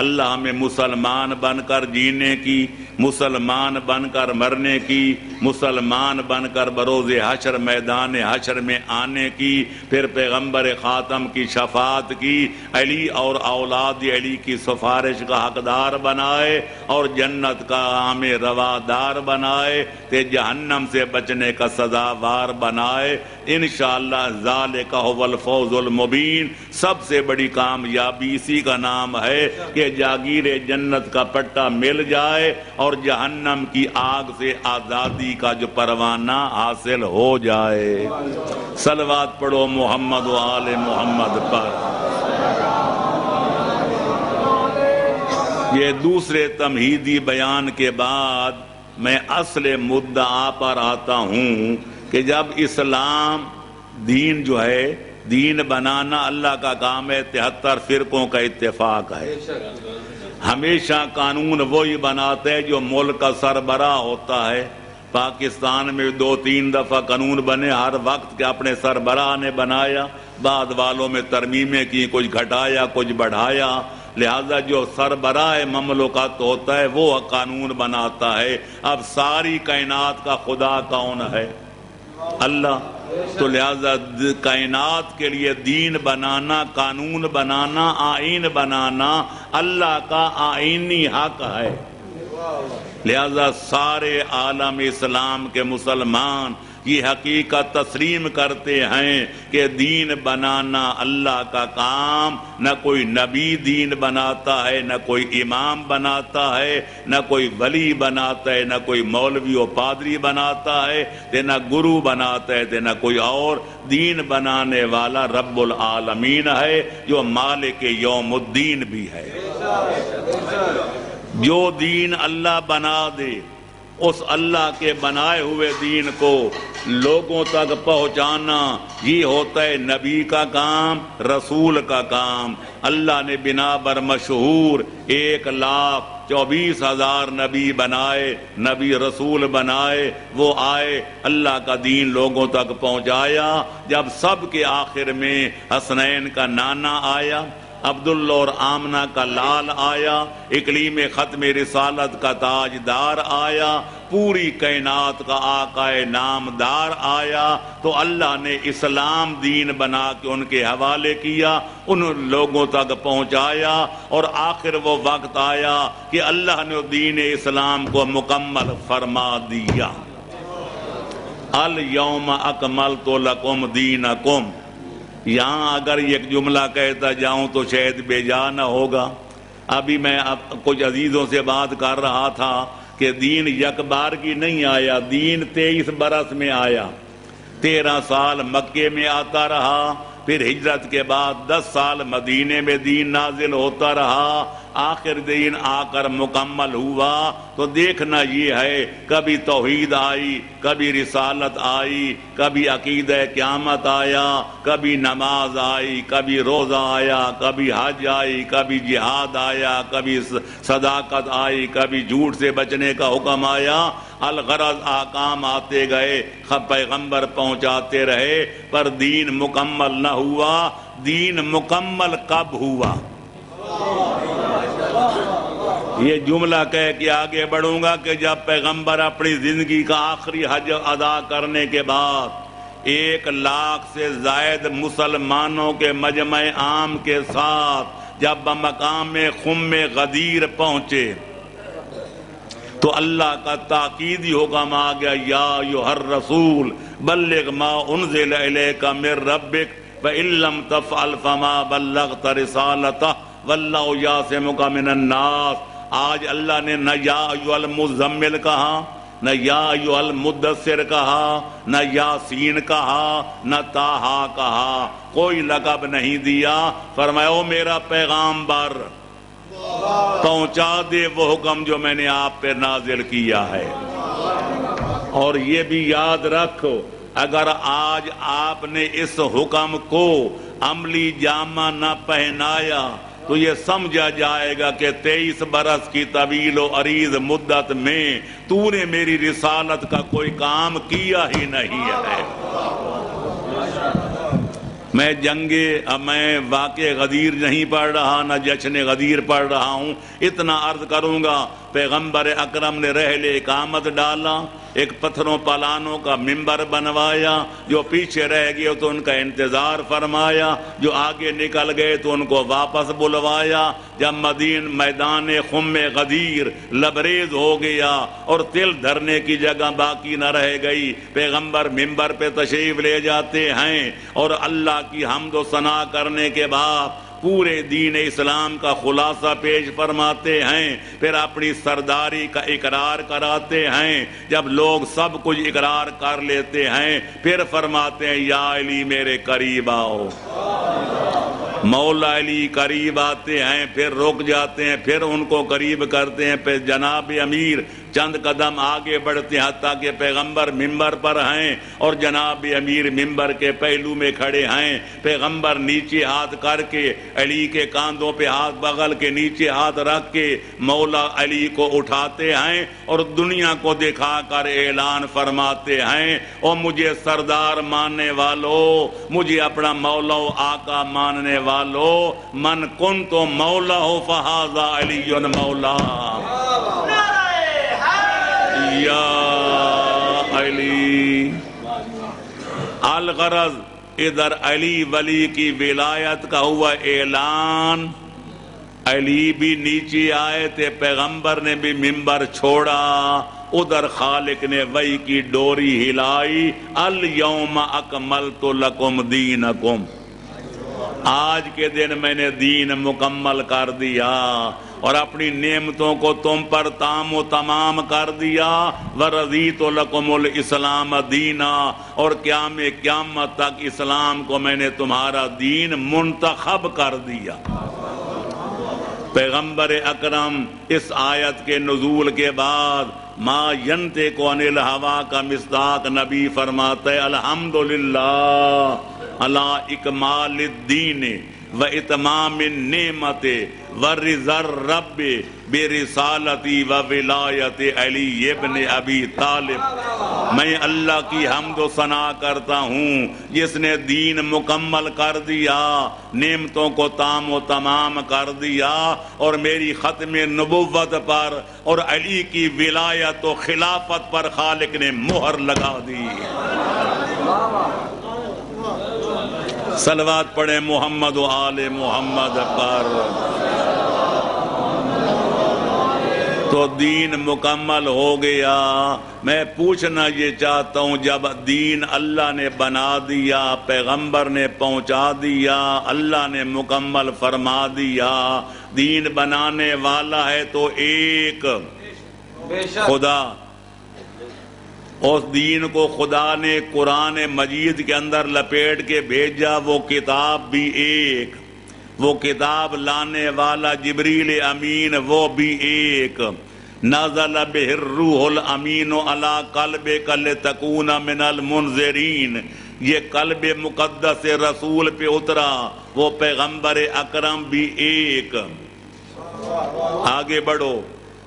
اللہ ہمیں مسلمان بن کر جینے کی، مسلمان بن کر مرنے کی، مسلمان بن کر بروز حشر میدان حشر میں آنے کی، پھر پیغمبر خاتم کی شفاعت کی، علی اور اولاد علی کی سفارش کا حقدار بنائے اور جنت کا ہمیں روادار بنائے، تے جہنم سے بچنے کا سزاوار بنائے۔ انشاءاللہ ذالک هو الفوز المبین۔ سب سے بڑی کامیابی اسی کا نام ہے کہ جاگیر جنت کا پٹا مل جائے اور جہنم کی آگ سے آزادی کا جو پروانہ حاصل ہو جائے۔ صلوات پڑھو محمد و آل محمد پر۔ یہ دوسرے تمہیدی بیان کے بعد میں اصل مدعا پر آتا ہوں کہ جب اسلام دین جو ہے، دین بنانا اللہ کا کام ہے، 73 فرقوں کا اتفاق ہے۔ ہمیشہ قانون وہی بناتے ہیں جو ملک کا سربراہ ہوتا ہے۔ پاکستان میں 2-3 دفعہ قانون بنے، ہر وقت کے اپنے سربراہ نے بنایا۔ بعد والوں میں ترمیمیں کی، کچھ گھٹایا کچھ بڑھایا، لہذا جو سربراہ مملکت ہوتا ہے وہ قانون بناتا ہے۔ اب ساری کائنات کا خدا کون ہے؟ اللہ۔ تو لہذا کائنات کے لیے دین بنانا، قانون بنانا، آئین بنانا اللہ کا آئینی حق ہے۔ لہذا سارے عالم اسلام کے مسلمان یہ حقیقت تسلیم کرتے ہیں کہ دین بنانا اللہ کا کام، نہ کوئی نبی دین بناتا ہے، نہ کوئی امام بناتا ہے، نہ کوئی ولی بناتا ہے، نہ کوئی مولوی و پادری بناتا ہے، نہ گرو بناتا ہے، نہ کوئی اور۔ دین بنانے والا رب العالمین ہے جو مالک یوم الدین بھی ہے۔ جو دین اللہ بنا دے اس اللہ کے بنائے ہوئے دین کو لوگوں تک پہنچانا یہ ہوتا ہے نبی کا کام، رسول کا کام۔ اللہ نے بنا بر مشہور 1,24,000 نبی بنائے، نبی رسول بنائے، وہ آئے اللہ کا دین لوگوں تک پہنچایا۔ جب سب کے آخر میں حسنین کا نانا آیا، عبداللہ اور آمنہ کا لال آیا، اقلیم ختم رسالت کا تاجدار آیا، پوری کائنات کا آقا نامدار آیا، تو اللہ نے اسلام دین بنا کے ان کے حوالے کیا، ان لوگوں تک پہنچایا، اور آخر وہ وقت آیا کہ اللہ نے دین اسلام کو مکمل فرما دیا۔ الیوم اکملت لکم دینکم۔ یہاں اگر ایک جملہ کہتا جاؤں تو شاید بے جا نہ ہوگا۔ ابھی میں کچھ عزیزوں سے بات کر رہا تھا کہ دین یک بار کی نہیں آیا، دین 23 برس میں آیا۔ 13 سال مکے میں آتا رہا، پھر ہجرت کے بعد 10 سال مدینے میں دین نازل ہوتا رہا، آخر دین آ کر مکمل ہوا۔ تو دیکھنا یہ ہے کبھی توحید آئی، کبھی رسالت آئی، کبھی عقیدہ قیامت آیا، کبھی نماز آئی، کبھی روزہ آیا، کبھی حج آئی، کبھی جہاد آیا، کبھی صداقت آئی، کبھی جھوٹ سے بچنے کا حکم آیا۔ الغرض آکام آتے گئے، پیغمبر پہنچاتے رہے، پر دین مکمل نہ ہوا۔ دین مکمل کب ہوا؟ یہ جملہ کہہ کے آگے بڑھوں گا کہ جب پیغمبر اپنی زندگی کا آخری حج ادا کرنے کے بعد 1,00,000 سے زائد مسلمانوں کے مجمع عام کے ساتھ جب بمقام خم غدیر پہنچے تو اللہ کا تاکیدی حکم آ گیا، یا ایھا الرسول بلغ ما انزل الیک من ربک وان لم تفعل فما بلغت رسالتہ واللہ یعصمک من الناس۔ آج اللہ نے نہ یا ایھا المزمل کہا، نہ یا ایھا المدثر کہا، نہ یاسین کہا، نہ طٰہٰ کہا، کوئی لقب نہیں دیا۔ فرمایا او میرا پیغامبر پہنچا دے وہ حکم جو میں نے آپ پہ نازل کیا ہے۔ اور یہ بھی یاد رکھو، اگر آج آپ نے اس حکم کو عملی جامہ نہ پہنایا تو یہ سمجھا جائے گا کہ 23 برس کی طویل و عریض مدت میں تو نے میری رسالت کا کوئی کام کیا ہی نہیں ہے۔ میں واقع غدیر نہیں پڑھ رہا، نہ جشن غدیر پڑھ رہا ہوں، اتنا عرض کروں گا پیغمبر اکرم نے رحل اقامت ڈالا، ایک پتھروں پلانوں کا منبر بنوایا، جو پیچھے رہ گئے تو ان کا انتظار فرمایا، جو آگے نکل گئے تو ان کو واپس بلوایا۔ جب میدان خم غدیر لبریز ہو گیا اور تل دھرنے کی جگہ باقی نہ رہ گئی، پیغمبر منبر پہ تشریف لے جاتے ہیں اور اللہ کی حمد و ثنا کرنے کے بعد پورے دین اسلام کا خلاصہ پیش فرماتے ہیں، پھر اپنی سرداری کا اقرار کراتے ہیں۔ جب لوگ سب کچھ اقرار کر لیتے ہیں پھر فرماتے ہیں یا علی میرے قریب آؤ۔ مولا علی قریب آتے ہیں، پھر رک جاتے ہیں، پھر ان کو قریب کرتے ہیں، پھر جناب امیر چند قدم آگے بڑھتے ہیں حتیٰ کہ پیغمبر ممبر پر ہیں اور جناب امیر ممبر کے پہلو میں کھڑے ہیں. پیغمبر نیچے ہاتھ کر کے علی کے کاندھوں پہ ہاتھ، بغل کے نیچے ہاتھ رکھ کے مولا علی کو اٹھاتے ہیں اور دنیا کو دکھا کر اعلان فرماتے ہیں، او مجھے سردار ماننے والو، مجھے اپنا مولا و آقا ماننے والو، من کنت مولا ہو فہذا علی مولا. یا علی. الغرض ادھر علی ولی کی ولایت کا ہوا اعلان. علی بھی نیچے آئے تھے، پیغمبر نے بھی منبر چھوڑا، ادھر خالق نے وحی کی ڈوری ہلائی. الیوم اکملت لکم دینکم، آج کے دن میں نے دین مکمل کر دیا اور اپنی نعمتوں کو تم پر تام و تمام کر دیا. ورضیت لکم الاسلام دینا، اور قیامت تک اسلام کو میں نے تمہارا دین منتخب کر دیا. پیغمبر اکرم اس آیت کے نزول کے بعد ما ینطق عن الہوا کا مصداق نبی فرماتے الحمدللہ علی اکمال الدین و اتمام النعمت ورضا الرب برسالتی و ولایت علی ابن ابی طالب. میں اللہ کی حمد و ثنا کرتا ہوں جس نے دین مکمل کر دیا، نعمتوں کو تام و تمام کر دیا، اور میری ختم نبوت پر اور علی کی ولایت و خلافت پر خالق نے مہر لگا دی. صلوات پڑھیں محمد و آل محمد پر. تو دین مکمل ہو گیا. میں پوچھنا یہ چاہتا ہوں، جب دین اللہ نے بنا دیا، پیغمبر نے پہنچا دیا، اللہ نے مکمل فرما دیا، دین بنانے والا ہے تو ایک خدا. اس دین کو خدا نے قرآن مجید کے اندر لپیٹ کے بھیجا، وہ کتاب بھی ایک، وہ کتاب لانے والا جبریل امین وہ بھی ایک. نزل بہ الروح الامین علی قلبک لتکون من المنذرین، یہ قلب مقدس رسول پہ اترا، وہ پیغمبر اکرم بھی ایک. آگے بڑھو.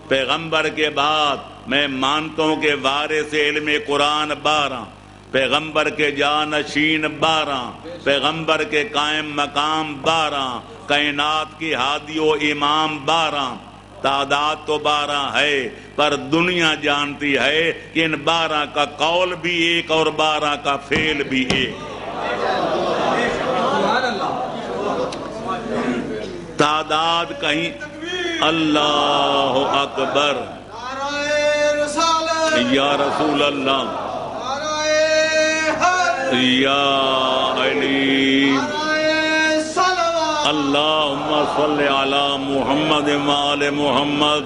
پیغمبر کے بعد میں مانتا ہوں کہ وارث علم قرآن 12، پیغمبر کے جانشین 12، پیغمبر کے قائم مقام 12، کائنات کی ہادی و امام 12. تعداد تو 12 ہے، پر دنیا جانتی ہے کہ ان 12 کا قول بھی ایک اور 12 کا فعل بھی ایک. تعداد کہیں اللہ اکبر یا رسول اللہ یا علی اللہم صلی علی محمد وآل محمد.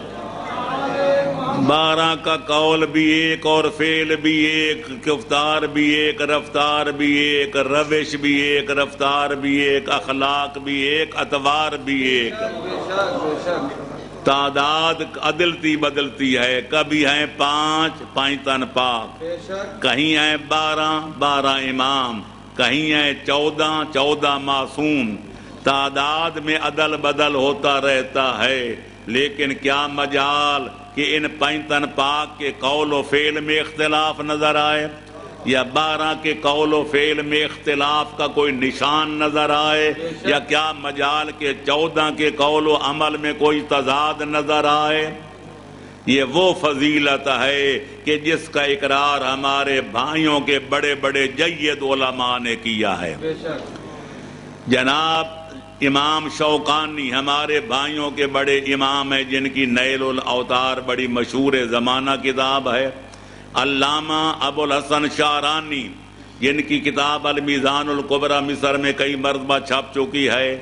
12 کا قول بھی ایک اور فعل بھی ایک، گفتار بھی ایک، رفتار بھی ایک، روش بھی ایک، رفتار بھی ایک، اخلاق بھی ایک، اطوار بھی ایک. تعداد عدلتی بدلتی ہے، کبھی ہیں 5 تن پاک، کہیں ہیں 12 امام، کہیں ہیں 14 معصوم. تعداد میں عدل بدل ہوتا رہتا ہے، لیکن کیا مجال کہ ان 5 تن پاک کے قول و فعل میں اختلاف نظر آئے، یا 12 کے قول و فعل میں اختلاف کا کوئی نشان نظر آئے، یا کیا مجال کہ 14 کے قول و عمل میں کوئی تضاد نظر آئے. یہ وہ فضیلت ہے کہ جس کا اقرار ہمارے بھائیوں کے بڑے بڑے جید علماء نے کیا ہے. جناب امام شوقانی ہمارے بھائیوں کے بڑے امام ہیں، جن کی نیل الاوتار بڑی مشہور زمانہ کتاب ہے. علامہ ابو الحسن شعرانی جن کی کتاب المیزان الکبریٰ مصر میں کئی مرتبہ چھپ چکی ہے.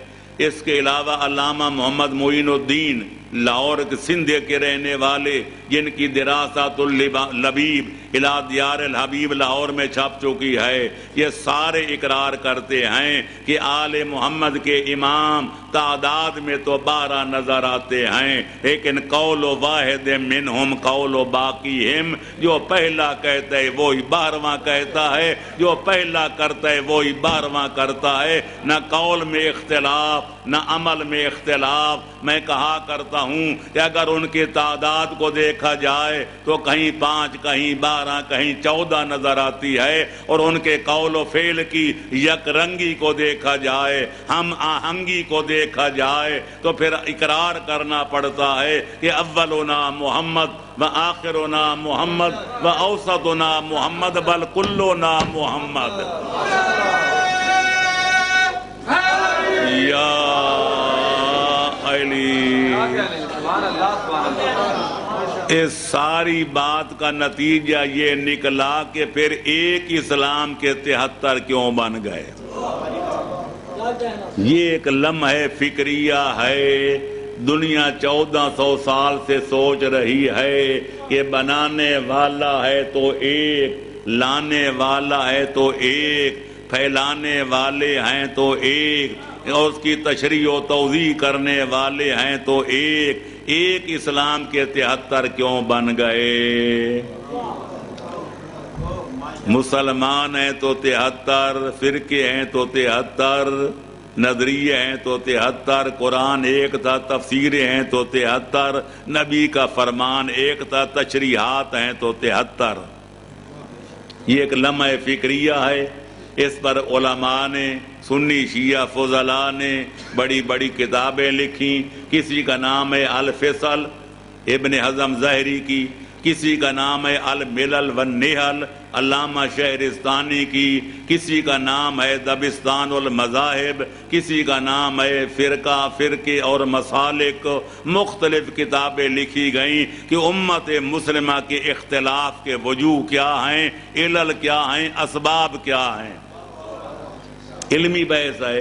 اس کے علاوہ علامہ محمد معین الدین لاہور سندھ کے رہنے والے جن کی دراست اللبیب الی دیار الحبیب لاہور میں چھپ چکی ہے، یہ سارے اقرار کرتے ہیں کہ آل محمد کے امام تعداد میں تو 12 نظر آتے ہیں، لیکن قول واحد منہم قول باقیہم، جو پہلا کہتا ہے وہی 12واں کہتا ہے، جو پہلا کرتا ہے وہی 12واں کرتا ہے، نہ قول میں اختلاف نہ عمل میں اختلاف۔ میں کہا کرتا ہوں کہ اگر ان کی تعداد کو دیکھا جائے تو کہیں 5 کہیں 12 کہیں 14 نظر آتی ہے، اور ان کے قول و فعل کی یک رنگی کو دیکھا جائے، ہم آہنگی کو دیکھا جائے، تو پھر اقرار کرنا پڑتا ہے کہ اولنا محمد و آخرنا محمد و اوسطنا محمد بل کلنا محمد۔ یا علی، اس ساری بات کا نتیجہ یہ نکلا کہ پھر ایک اسلام کے 73 کیوں بن گئے؟ یہ ایک لمحہ فکریہ ہے، دنیا 1400 سال سے سوچ رہی ہے کہ بنانے والا ہے تو ایک، لانے والا ہے تو ایک، پھیلانے والے ہیں تو ایک، اور اس کی تشریح و توضیح کرنے والے ہیں تو ایک اسلام کے 73 کیوں بن گئے؟ مسلمان ہیں تو 73، فرقے ہیں تو 73، نظریے ہیں تو 73، قرآن ایک تھا، تفسیریں ہیں تو 73، نبی کا فرمان ایک تھا، تشریحات ہیں تو 73۔ یہ ایک لمحہ فکریہ ہے، اس پر علماء نے، سنی شیعہ فضلاء نے بڑی بڑی کتابیں لکھی، کسی کا نام ہے الفصل ابن حزم ظاہری کی، کسی کا نام ہے الملل والنحل علامہ شہرستانی کی، کسی کا نام ہے دبستان المذاہب، کسی کا نام ہے فرقے اور مسالک۔ مختلف کتابیں لکھی گئیں کہ امت مسلمہ کے اختلاف کے وجوہ کیا ہیں، علل کیا ہیں، اسباب کیا ہیں۔ علمی بحث ہے،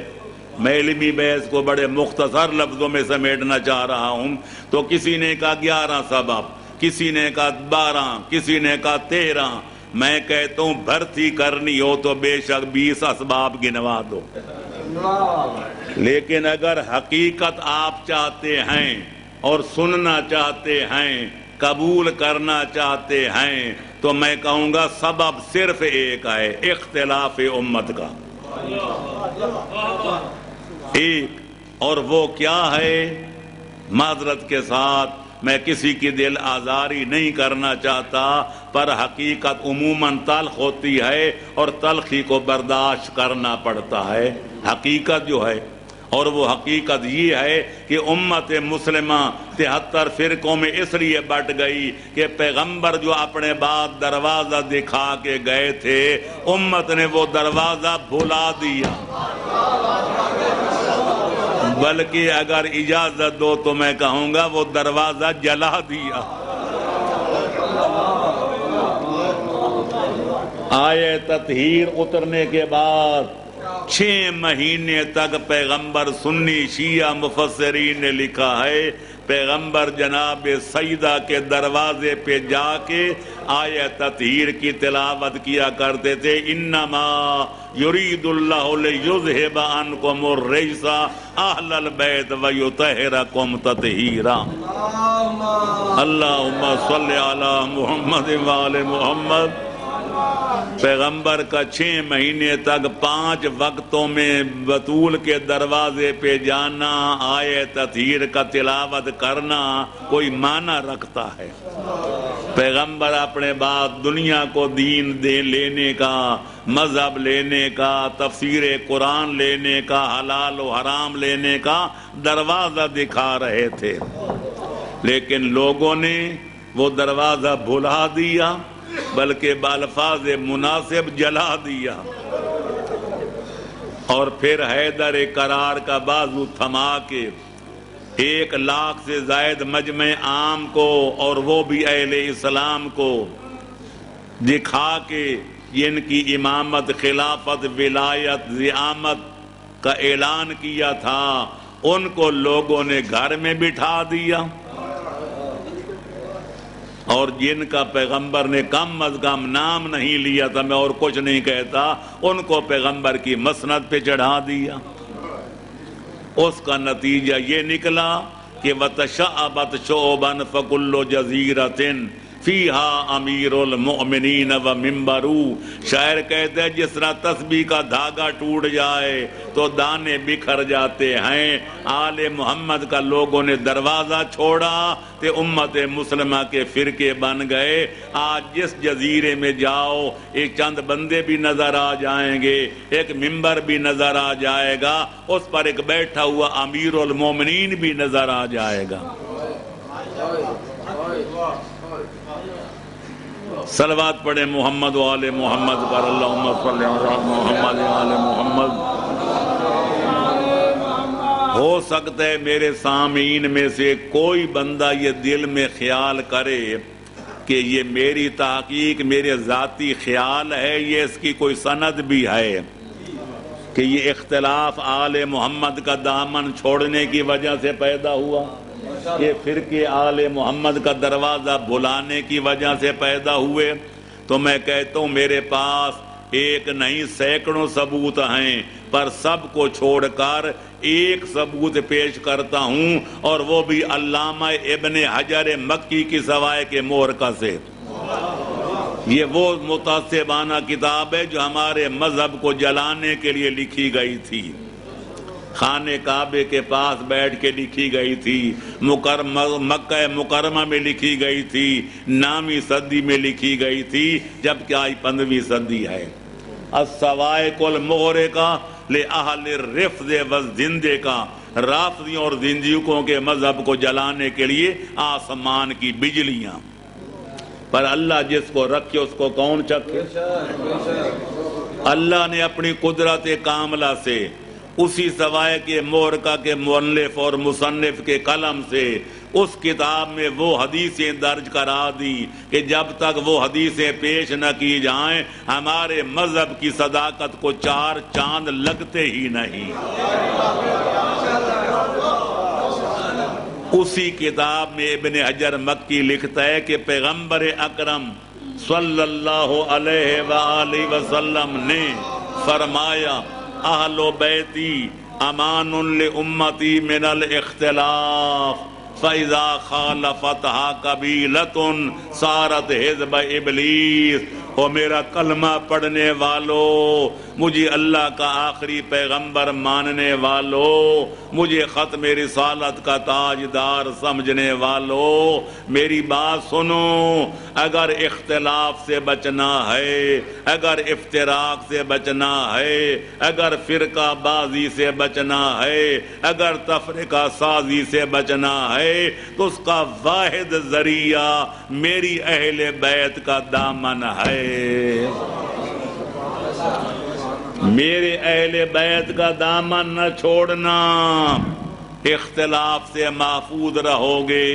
میں علمی بحث کو بڑے مختصر لفظوں میں سمیٹنا چاہ رہا ہوں، تو کسی نے کہا 11 سبب، کسی نے کہا 12، کسی نے کہا 13۔ میں کہتا ہوں بھرتی کرنی ہو تو بے شک 20 اسباب گنوا دو، لیکن اگر حقیقت آپ چاہتے ہیں اور سننا چاہتے ہیں، قبول کرنا چاہتے ہیں، تو میں کہوں گا سبب صرف ایک ہے، اختلاف امت کا ایک، اور وہ کیا ہے؟ معذرت کے ساتھ میں کسی کی دل آزاری نہیں کرنا چاہتا، پر حقیقت عموماً تلخ ہوتی ہے اور تلخی کو برداشت کرنا پڑتا ہے، حقیقت جو ہے۔ اور وہ حقیقت یہ ہے کہ امت مسلمہ 73 فرقوں میں اس لیے بٹ گئی کہ پیغمبر جو اپنے بعد دروازہ دکھا کے گئے تھے، امت نے وہ دروازہ بھلا دیا، بلکہ اگر اجازت دو تو میں کہوں گا وہ دروازہ جلا دیا۔ آیے تطہیر اترنے کے بعد 6 مہینے تک پیغمبر، سنی شیعہ مفسرین نے لکھا ہے، پیغمبر جناب سیدہ کے دروازے پہ جا کے آیہ تطہیر کی تلاوت کیا کرتے تھے، انما یرید اللہ لیذھب عنکم الرجس اہل البیت ویطہرکم تطہیرا۔ اللہم صلی علی محمد وآل محمد۔ پیغمبر کا 6 مہینے تک 5 وقتوں میں بطول کے دروازے پہ جانا، آیہ تطہیر کا تلاوت کرنا کوئی معنی رکھتا ہے؟ پیغمبر اپنے بعد دنیا کو دین لینے کا، مذہب لینے کا، تفسیر قرآن لینے کا، حلال و حرام لینے کا دروازہ دکھا رہے تھے، لیکن لوگوں نے وہ دروازہ بھلا دیا، بلکہ بالفاظ مناسب جلا دیا، اور پھر حیدر کرار کا بازو تھما کے 1 لاکھ سے زائد مجمع عام کو، اور وہ بھی اہل اسلام کو دکھا کے جن کی امامت، خلافت، ولایت، زعامت کا اعلان کیا تھا، ان کو لوگوں نے گھر میں بٹھا دیا، اور جن کا پیغمبر نے کم از کم نام نہیں لیا تھا، میں اور کچھ نہیں کہتا، ان کو پیغمبر کی مسند پہ چڑھا دیا۔ اس کا نتیجہ یہ نکلا کہ وَتَشَعَّبَتْ شُعُبًا فَكُلُّ جَزِيرَةٍ فِيهَا أَمِيرُ الْمُؤْمِنِينَ وَمِنْبَرُ۔ شاعر کہتے ہیں جس طرح تسبیح کا دھاگا ٹوٹ جائے تو دانے بکھر جاتے ہیں، آل محمد کا لوگوں نے دروازہ چھوڑا تو امت مسلمہ کے فرقے بن گئے۔ آج جس جزیرے میں جاؤ ایک چند بندے بھی نظر آ جائیں گے، ایک ممبر بھی نظر آ جائے گا، اس پر ایک بیٹھا ہوا امیر المومنین بھی نظر آ جائے گا۔ صلوات پڑھیں محمد و آل محمد پر، اللہم صلی علی محمد و آل محمد۔ ہو سکتا ہے میرے سامعین میں سے کوئی بندہ یہ دل میں خیال کرے کہ یہ میری تحقیق میرے ذاتی خیال ہے، یہ اس کی کوئی سند بھی ہے کہ یہ اختلاف آل محمد کا دامن چھوڑنے کی وجہ سے پیدا ہوا، یہ فرقے آل محمد کا دروازہ بھلانے کی وجہ سے پیدا ہوئے؟ تو میں کہتا ہوں میرے پاس ایک نہیں سینکڑوں ثبوت ہیں، پر سب کو چھوڑ کر ایک ثبوت پیش کرتا ہوں، اور وہ بھی علامہ ابن حجر مکی کی سوائے کے مورکہ سے۔ یہ وہ متعصبانہ کتاب ہے جو ہمارے مذہب کو جلانے کے لیے لکھی گئی تھی، خانہ کعبے کے پاس بیٹھ کے لکھی گئی تھی، مکہ مکرمہ میں لکھی گئی تھی، 9ویں صدی میں لکھی گئی تھی، جبکہ آج 15ویں صدی ہے۔ الصواعق المغرقہ لأہل الرفض والزندقہ، رافضیوں اور زندیقوں کے مذہب کو جلانے کے لیے آسمان کی بجلیاں، پر اللہ جس کو رکھے اس کو کون چکھے؟ اللہ نے اپنی قدرت کاملہ سے اسی سوائے کے مورکہ کے مؤلف اور مصنف کے قلم سے اس کتاب میں وہ حدیثیں درج کرا دی کہ جب تک وہ حدیثیں پیش نہ کی جائیں ہمارے مذہب کی صداقت کو 4 چاند لگتے ہی نہیں۔ اسی کتاب میں ابن حجر مکی لکھتا ہے کہ پیغمبر اکرم صلی اللہ علیہ وآلہ وسلم نے فرمایا اہل بیتی امان لامتی من الاختلاف فَإِذَا خَالَفَتْهَا قَبِيلَةٌ صَارَتْ حِزْبَ إِبْلِيسِ۔ او میرا کلمہ پڑھنے والو، مجھے اللہ کا آخری پیغمبر ماننے والو، مجھے ختم رسالت کا تاجدار سمجھنے والو، میری بات سنو، اگر اختلاف سے بچنا ہے، اگر افتراق سے بچنا ہے، اگر فرقہ بازی سے بچنا ہے، اگر تفرقہ سازی سے بچنا ہے، تو اس کا واحد ذریعہ میری اہل بیت کا دامن ہے۔ میرے اہل بیت کا دامن نہ چھوڑنا، اختلاف سے محفوظ رہو گے۔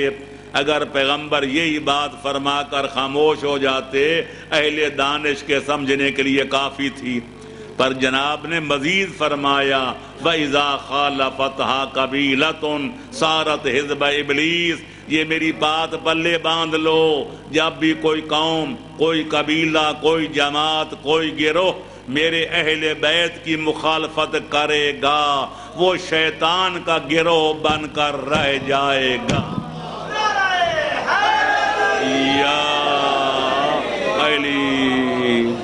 اگر پیغمبر یہی بات فرما کر خاموش ہو جاتے اہل دانش کے سمجھنے کے لیے کافی تھی، پر جناب نے مزید فرمایا وَإِذَا خَالَفَتْهَا قَبِيلَةٌ صَارَتْ حِزْبَ إِبْلِيسِ۔ یہ میری بات پلے باندھ لو، جب بھی کوئی قوم، کوئی قبیلہ، کوئی جماعت، کوئی گروہ میرے اہل بیت کی مخالفت کرے گا وہ شیطان کا گروہ بن کر رہ جائے گا۔ یا علی،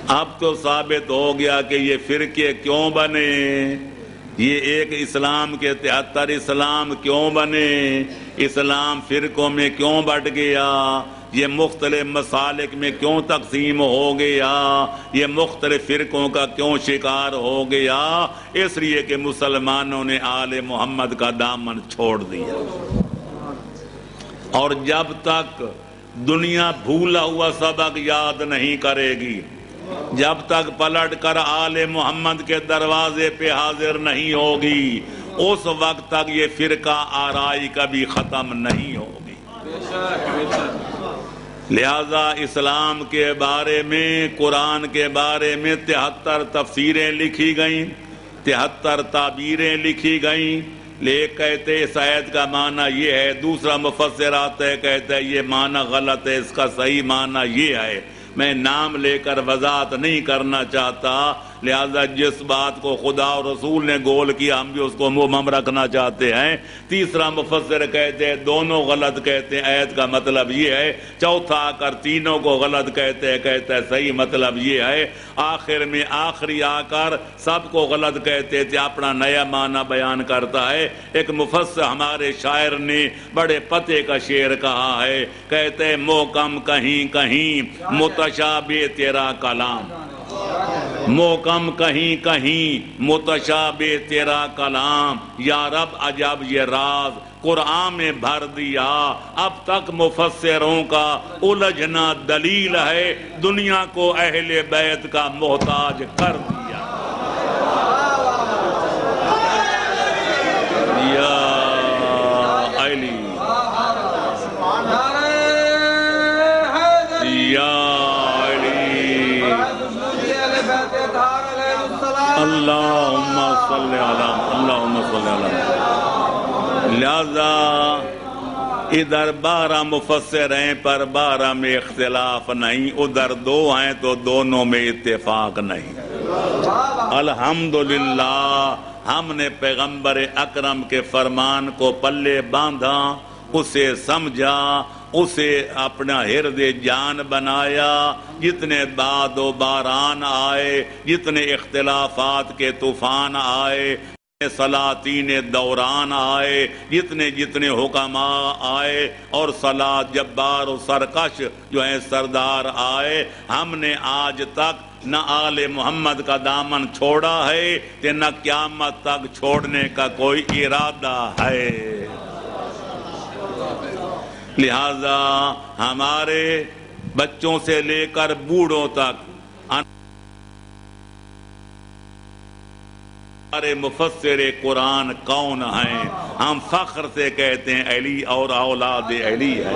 اب تو ثابت ہو گیا کہ یہ فرقے کیوں بنے، یہ ایک اسلام کے 73 اسلام کیوں بنے، اسلام فرقوں میں کیوں بٹ گیا، یہ مختلف مسالک میں کیوں تقسیم ہو گیا، یہ مختلف فرقوں کا کیوں شکار ہو گیا، اس لیے کہ مسلمانوں نے آل محمد کا دامن چھوڑ دیا۔ اور جب تک دنیا بھولا ہوا سبق یاد نہیں کرے گی، جب تک پلٹ کر آل محمد کے دروازے پہ حاضر نہیں ہوگی، اس وقت تک یہ فرقہ آرائی کبھی ختم نہیں ہوگی۔ لہذا اسلام کے بارے میں، قرآن کے بارے میں 73 تفسیریں لکھی گئیں، 73 تعبیریں لکھی گئیں. ایک کہتے اس آیت کا معنی یہ ہے، دوسرا مفسر آتا ہے کہتا ہے یہ معنی غلط ہے، اس کا صحیح معنی یہ ہے. میں نام لے کر وضاحت نہیں کرنا چاہتا، لہذا جس بات کو خدا اور رسول نے گول کیا ہم بھی اس کو مبہم رکھنا چاہتے ہیں. تیسرا مفسر کہتے ہیں دونوں غلط کہتے ہیں، آیت کا مطلب یہ ہے. چوتھا آ کر تینوں کو غلط کہتے ہیں، کہتا ہے صحیح مطلب یہ ہے. آخر میں آخری آ کر سب کو غلط کہتے تھے، اپنا نیا معنی بیان کرتا ہے. ایک مفسر ہمارے شاعر نے بڑے پتے کا شعر کہا ہے، کہتے ہیں محکم کہیں کہیں متشابہ تیرا کلام، محکم کہیں کہیں متشابہ تیرا کلام، یا رب عجب یہ راز قرآن میں بھر دیا. اب تک مفسروں کا الجھنا دلیل ہے، دنیا کو اہل بیت کا محتاج کر دیا. یا علی یا اللہم صلی اللہم صلی علی. لہذا ادھر 12 مفسر ہیں پر 12 میں اختلاف نہیں، ادھر 2 ہیں تو دونوں میں اتفاق نہیں. الحمدللہ ہم نے پیغمبر اکرم کے فرمان کو پلے باندھا، اسے سمجھا، اسے اپنا ہرد جان بنایا. جتنے باد و باران آئے، جتنے اختلافات کے طوفان آئے، سلاطین دوران آئے، جتنے جتنے حکماء آئے، اور سلاد جبار و سرکش جو ہیں سردار آئے، ہم نے آج تک نہ آل محمد کا دامن چھوڑا ہے کہ نہ قیامت تک چھوڑنے کا کوئی ارادہ ہے. لہذا ہمارے بچوں سے لے کر بوڑھوں تک ہمارے مفسر قرآن کون ہیں؟ ہم فخر سے کہتے ہیں علی اور اولاد علی ہے.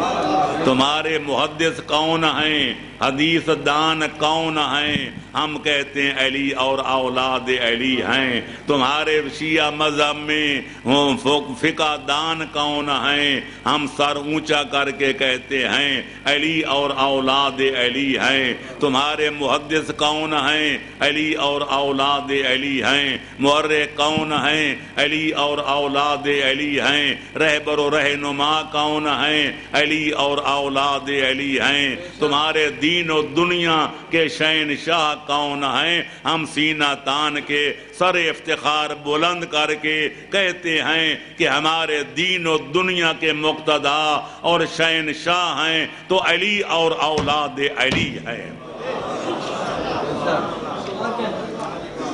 تمہارے محدث کون ہیں؟ حدیث دان کون ہیں؟ ہم کہتے ہیں علی اور اولاد علی ہیں. تمہارے شیعہ مذہب میں فقہ دان کون ہیں؟ ہم سر اونچا کر کے کہتے ہیں علی اور اولاد علی ہیں. تمہارے محدث کون ہیں؟ علی اور اولاد علی ہیں. مورخ کون ہیں؟ علی اور اولاد علی ہیں. رہبر و رہنما کون ہیں؟ علی اور اولاد علی ہیں. تمہارے دین و دنیا کے شہنشاہ کون ہیں؟ ہم سینہ تان کے سر افتخار بلند کر کے کہتے ہیں کہ ہمارے دین و دنیا کے مقتدا اور شہنشاہ ہیں تو علی اور اولاد علی ہیں.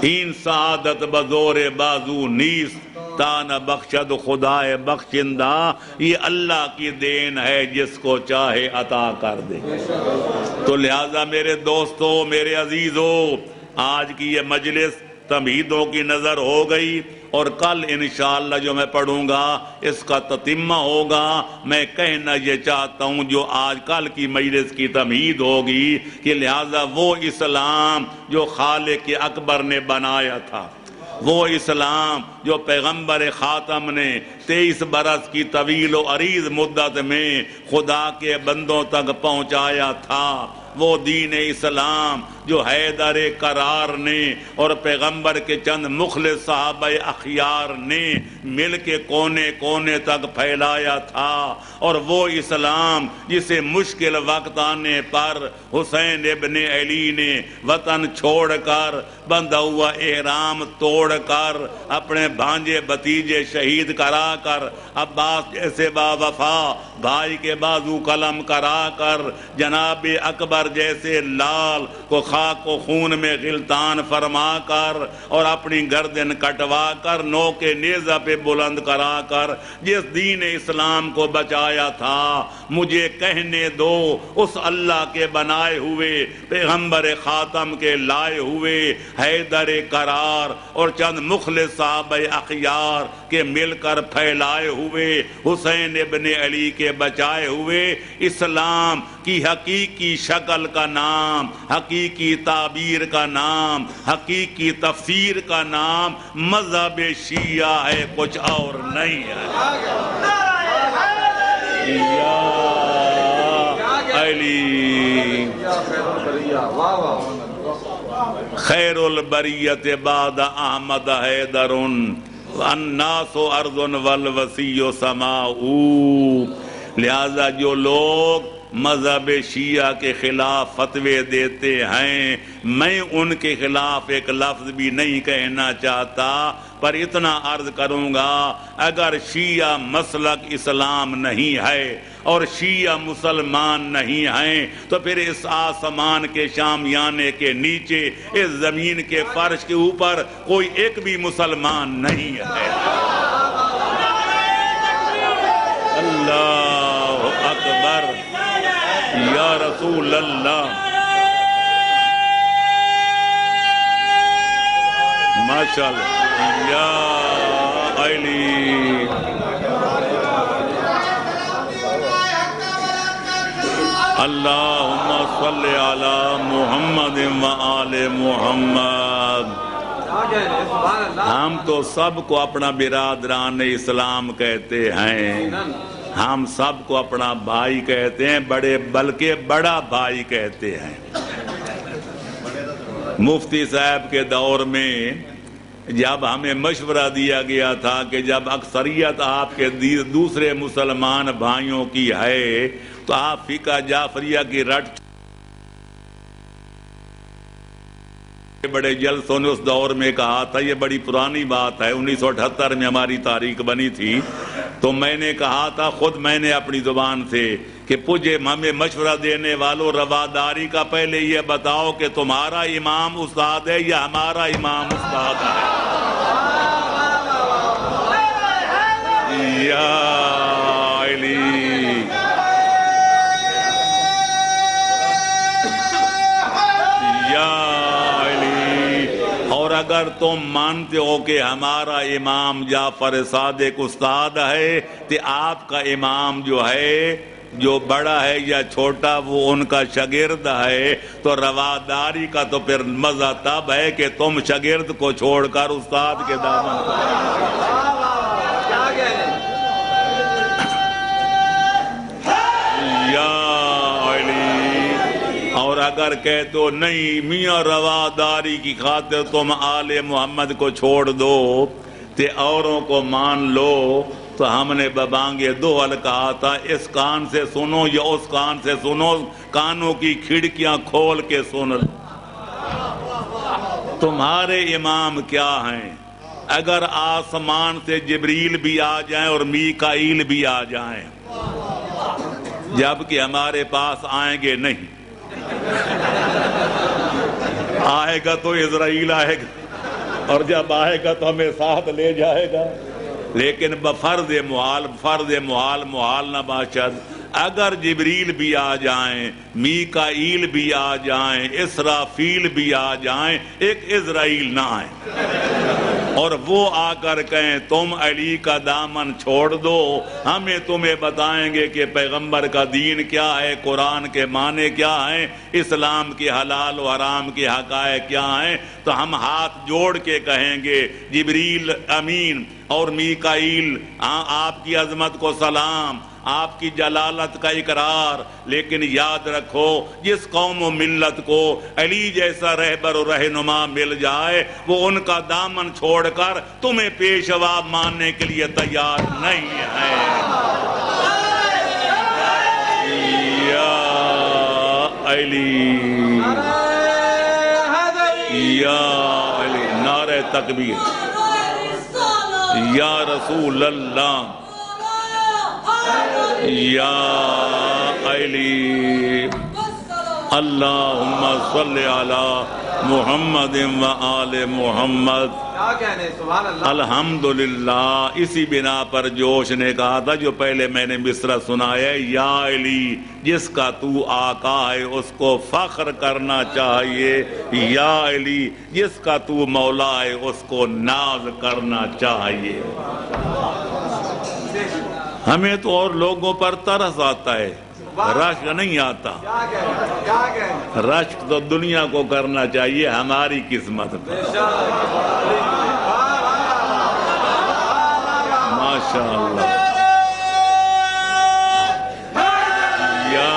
این سعادت بزور بازو نیست تا نہ بخشد خدائے بخشندہ. یہ اللہ کی دین ہے، جس کو چاہے عطا کر دے. تو لہٰذا میرے دوستو، میرے عزیزو، آج کی یہ مجلس تمہیدوں کی نظر ہو گئی، اور کل انشاءاللہ جو میں پڑھوں گا اس کا تتمہ ہوگا. میں کہنا یہ چاہتا ہوں جو آج کل کی مجلس کی تمہید ہوگی کہ لہٰذا وہ اسلام جو خالق اکبر نے بنایا تھا، وہ اسلام جو پیغمبر خاتم نے 23 برس کی طویل و عریض مدت میں خدا کے بندوں تک پہنچایا تھا، وہ دین اسلام جو حیدر کرار نے اور پیغمبر کے چند مخلص صحابہ اخیار نے مل کے کونے کونے تک پھیلایا تھا، اور وہ اسلام جسے مشکل وقت آنے پر حسین ابن علی نے وطن چھوڑ کر بندھا ہوا احرام توڑ کر اپنے بھانجے بھتیجے شہید کرا کر عباس جیسے با وفا بھائی کے بازو قلم کرا کر جناب اکبر جیسے لال کو خاک و خون میں غلطان فرما کر اور اپنی گردن کٹوا کر نو کے نیزہ پہ بلند کرا کر جس دین اسلام کو بچایا تھا، مجھے کہنے دو اس اللہ کے بنائے ہوئے پیغمبر خاتم کے لائے ہوئے حیدر کرار اور چند مخلص صحابہ اخیار کے مل کر پھیلائے ہوئے حسین ابن علی کے بچائے ہوئے اسلام کی حقیقی شکل کا نام، حقیقی تعبیر کا نام، حقیقی تفسیر کا نام مذہب شیعہ ہے، کچھ اور نہیں ہے۔ یا علی خیر البریت بعد احمد حیدر الناس ارض والوسیع سماء۔ لہذا جو لوگ مذہب شیعہ کے خلاف فتوے دیتے ہیں، میں ان کے خلاف ایک لفظ بھی نہیں کہنا چاہتا، پر اتنا عرض کروں گا اگر شیعہ مسلک اسلام نہیں ہے اور شیعہ مسلمان نہیں ہیں تو پھر اس آسمان کے شامیانے کے نیچے، اس زمین کے فرش کے اوپر کوئی ایک بھی مسلمان نہیں ہے۔ اللہ اکبر یا رسول اللہ، ماشاءاللہ یا علی۔ اللہم صلی علی محمد و آل محمد۔ ہم تو سب کو اپنا برادران اسلام کہتے ہیں، ہم سب کو اپنا بھائی کہتے ہیں، بلکہ بڑا بھائی کہتے ہیں۔ مفتی صاحب کے دور میں جب ہمیں مشورہ دیا گیا تھا کہ جب اکثریت آپ کے دوسرے مسلمان بھائیوں کی ہے تو آپ فقہ جعفریہ کی رٹ، بڑے جلسوں نے اس دور میں کہا تھا، یہ بڑی پرانی بات ہے، 1978 میں ہماری تاریخ بنی تھی، تو میں نے کہا تھا خود میں نے اپنی زبان سے کہ مجھے ہمیں مشورہ دینے والوں رواداری کا پہلے یہ بتاؤ کہ تمہارا امام استاد ہے یا ہمارا امام استاد ہے؟ یا علی، یا علی۔ اور اگر تم مانتے ہو کہ ہمارا امام جعفر صادق استاد ہے تو آپ کا امام جو ہے، جو بڑا ہے یا چھوٹا، وہ ان کا شاگرد ہے، تو رواداری کا تو پھر مزہ تب ہے کہ تم شاگرد کو چھوڑ کر استاد کے دامن کو۔ یا علی۔ اور اگر کہتے ہو نہیں میاں رواداری کی خاطر تم آل محمد کو چھوڑ دو تے اوروں کو مان لو، تو ہم نے ببانگے دوحل کہا تھا، اس کان سے سنو یا اس کان سے سنو، کانوں کی کھڑکیاں کھول کے سن لو۔ تمہارے امام کیا ہیں؟ اگر آسمان سے جبریل بھی آ جائیں اور میکائیل بھی آ جائیں، جبکہ ہمارے پاس آئیں گے نہیں، آئے گا تو اسرائیل آئے گا، اور جب آئے گا تو ہمیں ساتھ لے جائے گا، لیکن بفرض محال نہ باشد، اگر جبریل بھی آ جائیں، میکائیل بھی آ جائیں، اسرافیل بھی آ جائیں، ایک اسرائیل نہ آئیں، اور وہ آ کر کہیں تم علی کا دامن چھوڑ دو، ہمیں تمہیں بتائیں گے کہ پیغمبر کا دین کیا ہے، قرآن کے معنی کیا ہیں، اسلام کے حلال و حرام کے حقائق کیا ہیں، تو ہم ہاتھ جوڑ کے کہیں گے جبریل امین اور میکائیل آپ کی عظمت کو سلام، آپ کی جلالت کا اقرار، لیکن یاد رکھو جس قوم و ملت کو علی جیسا رہبر و رہنما مل جائے وہ ان کا دامن چھوڑ کر تمہیں پیشوا ماننے کے لیے تیار نہیں ہے۔ یا علی، یا علی، نعرہ تکبیر، یا رسول اللہ، یا علی، اللہم صلی علی محمد و آل محمد۔ الحمدللہ، اسی بنا پر جوش نے کہا تھا جو پہلے میں نے مصرع سنایا، یا علی جس کا تو آقا ہے اس کو فخر کرنا چاہیے، یا علی جس کا تو مولا ہے اس کو ناز کرنا چاہیے۔ ہمیں تو اور لوگوں پر ترس آتا ہے، رشک نہیں آتا. رشک تو دنیا کو کرنا چاہیے ہماری قسمت پر. ماشاءاللہ. یا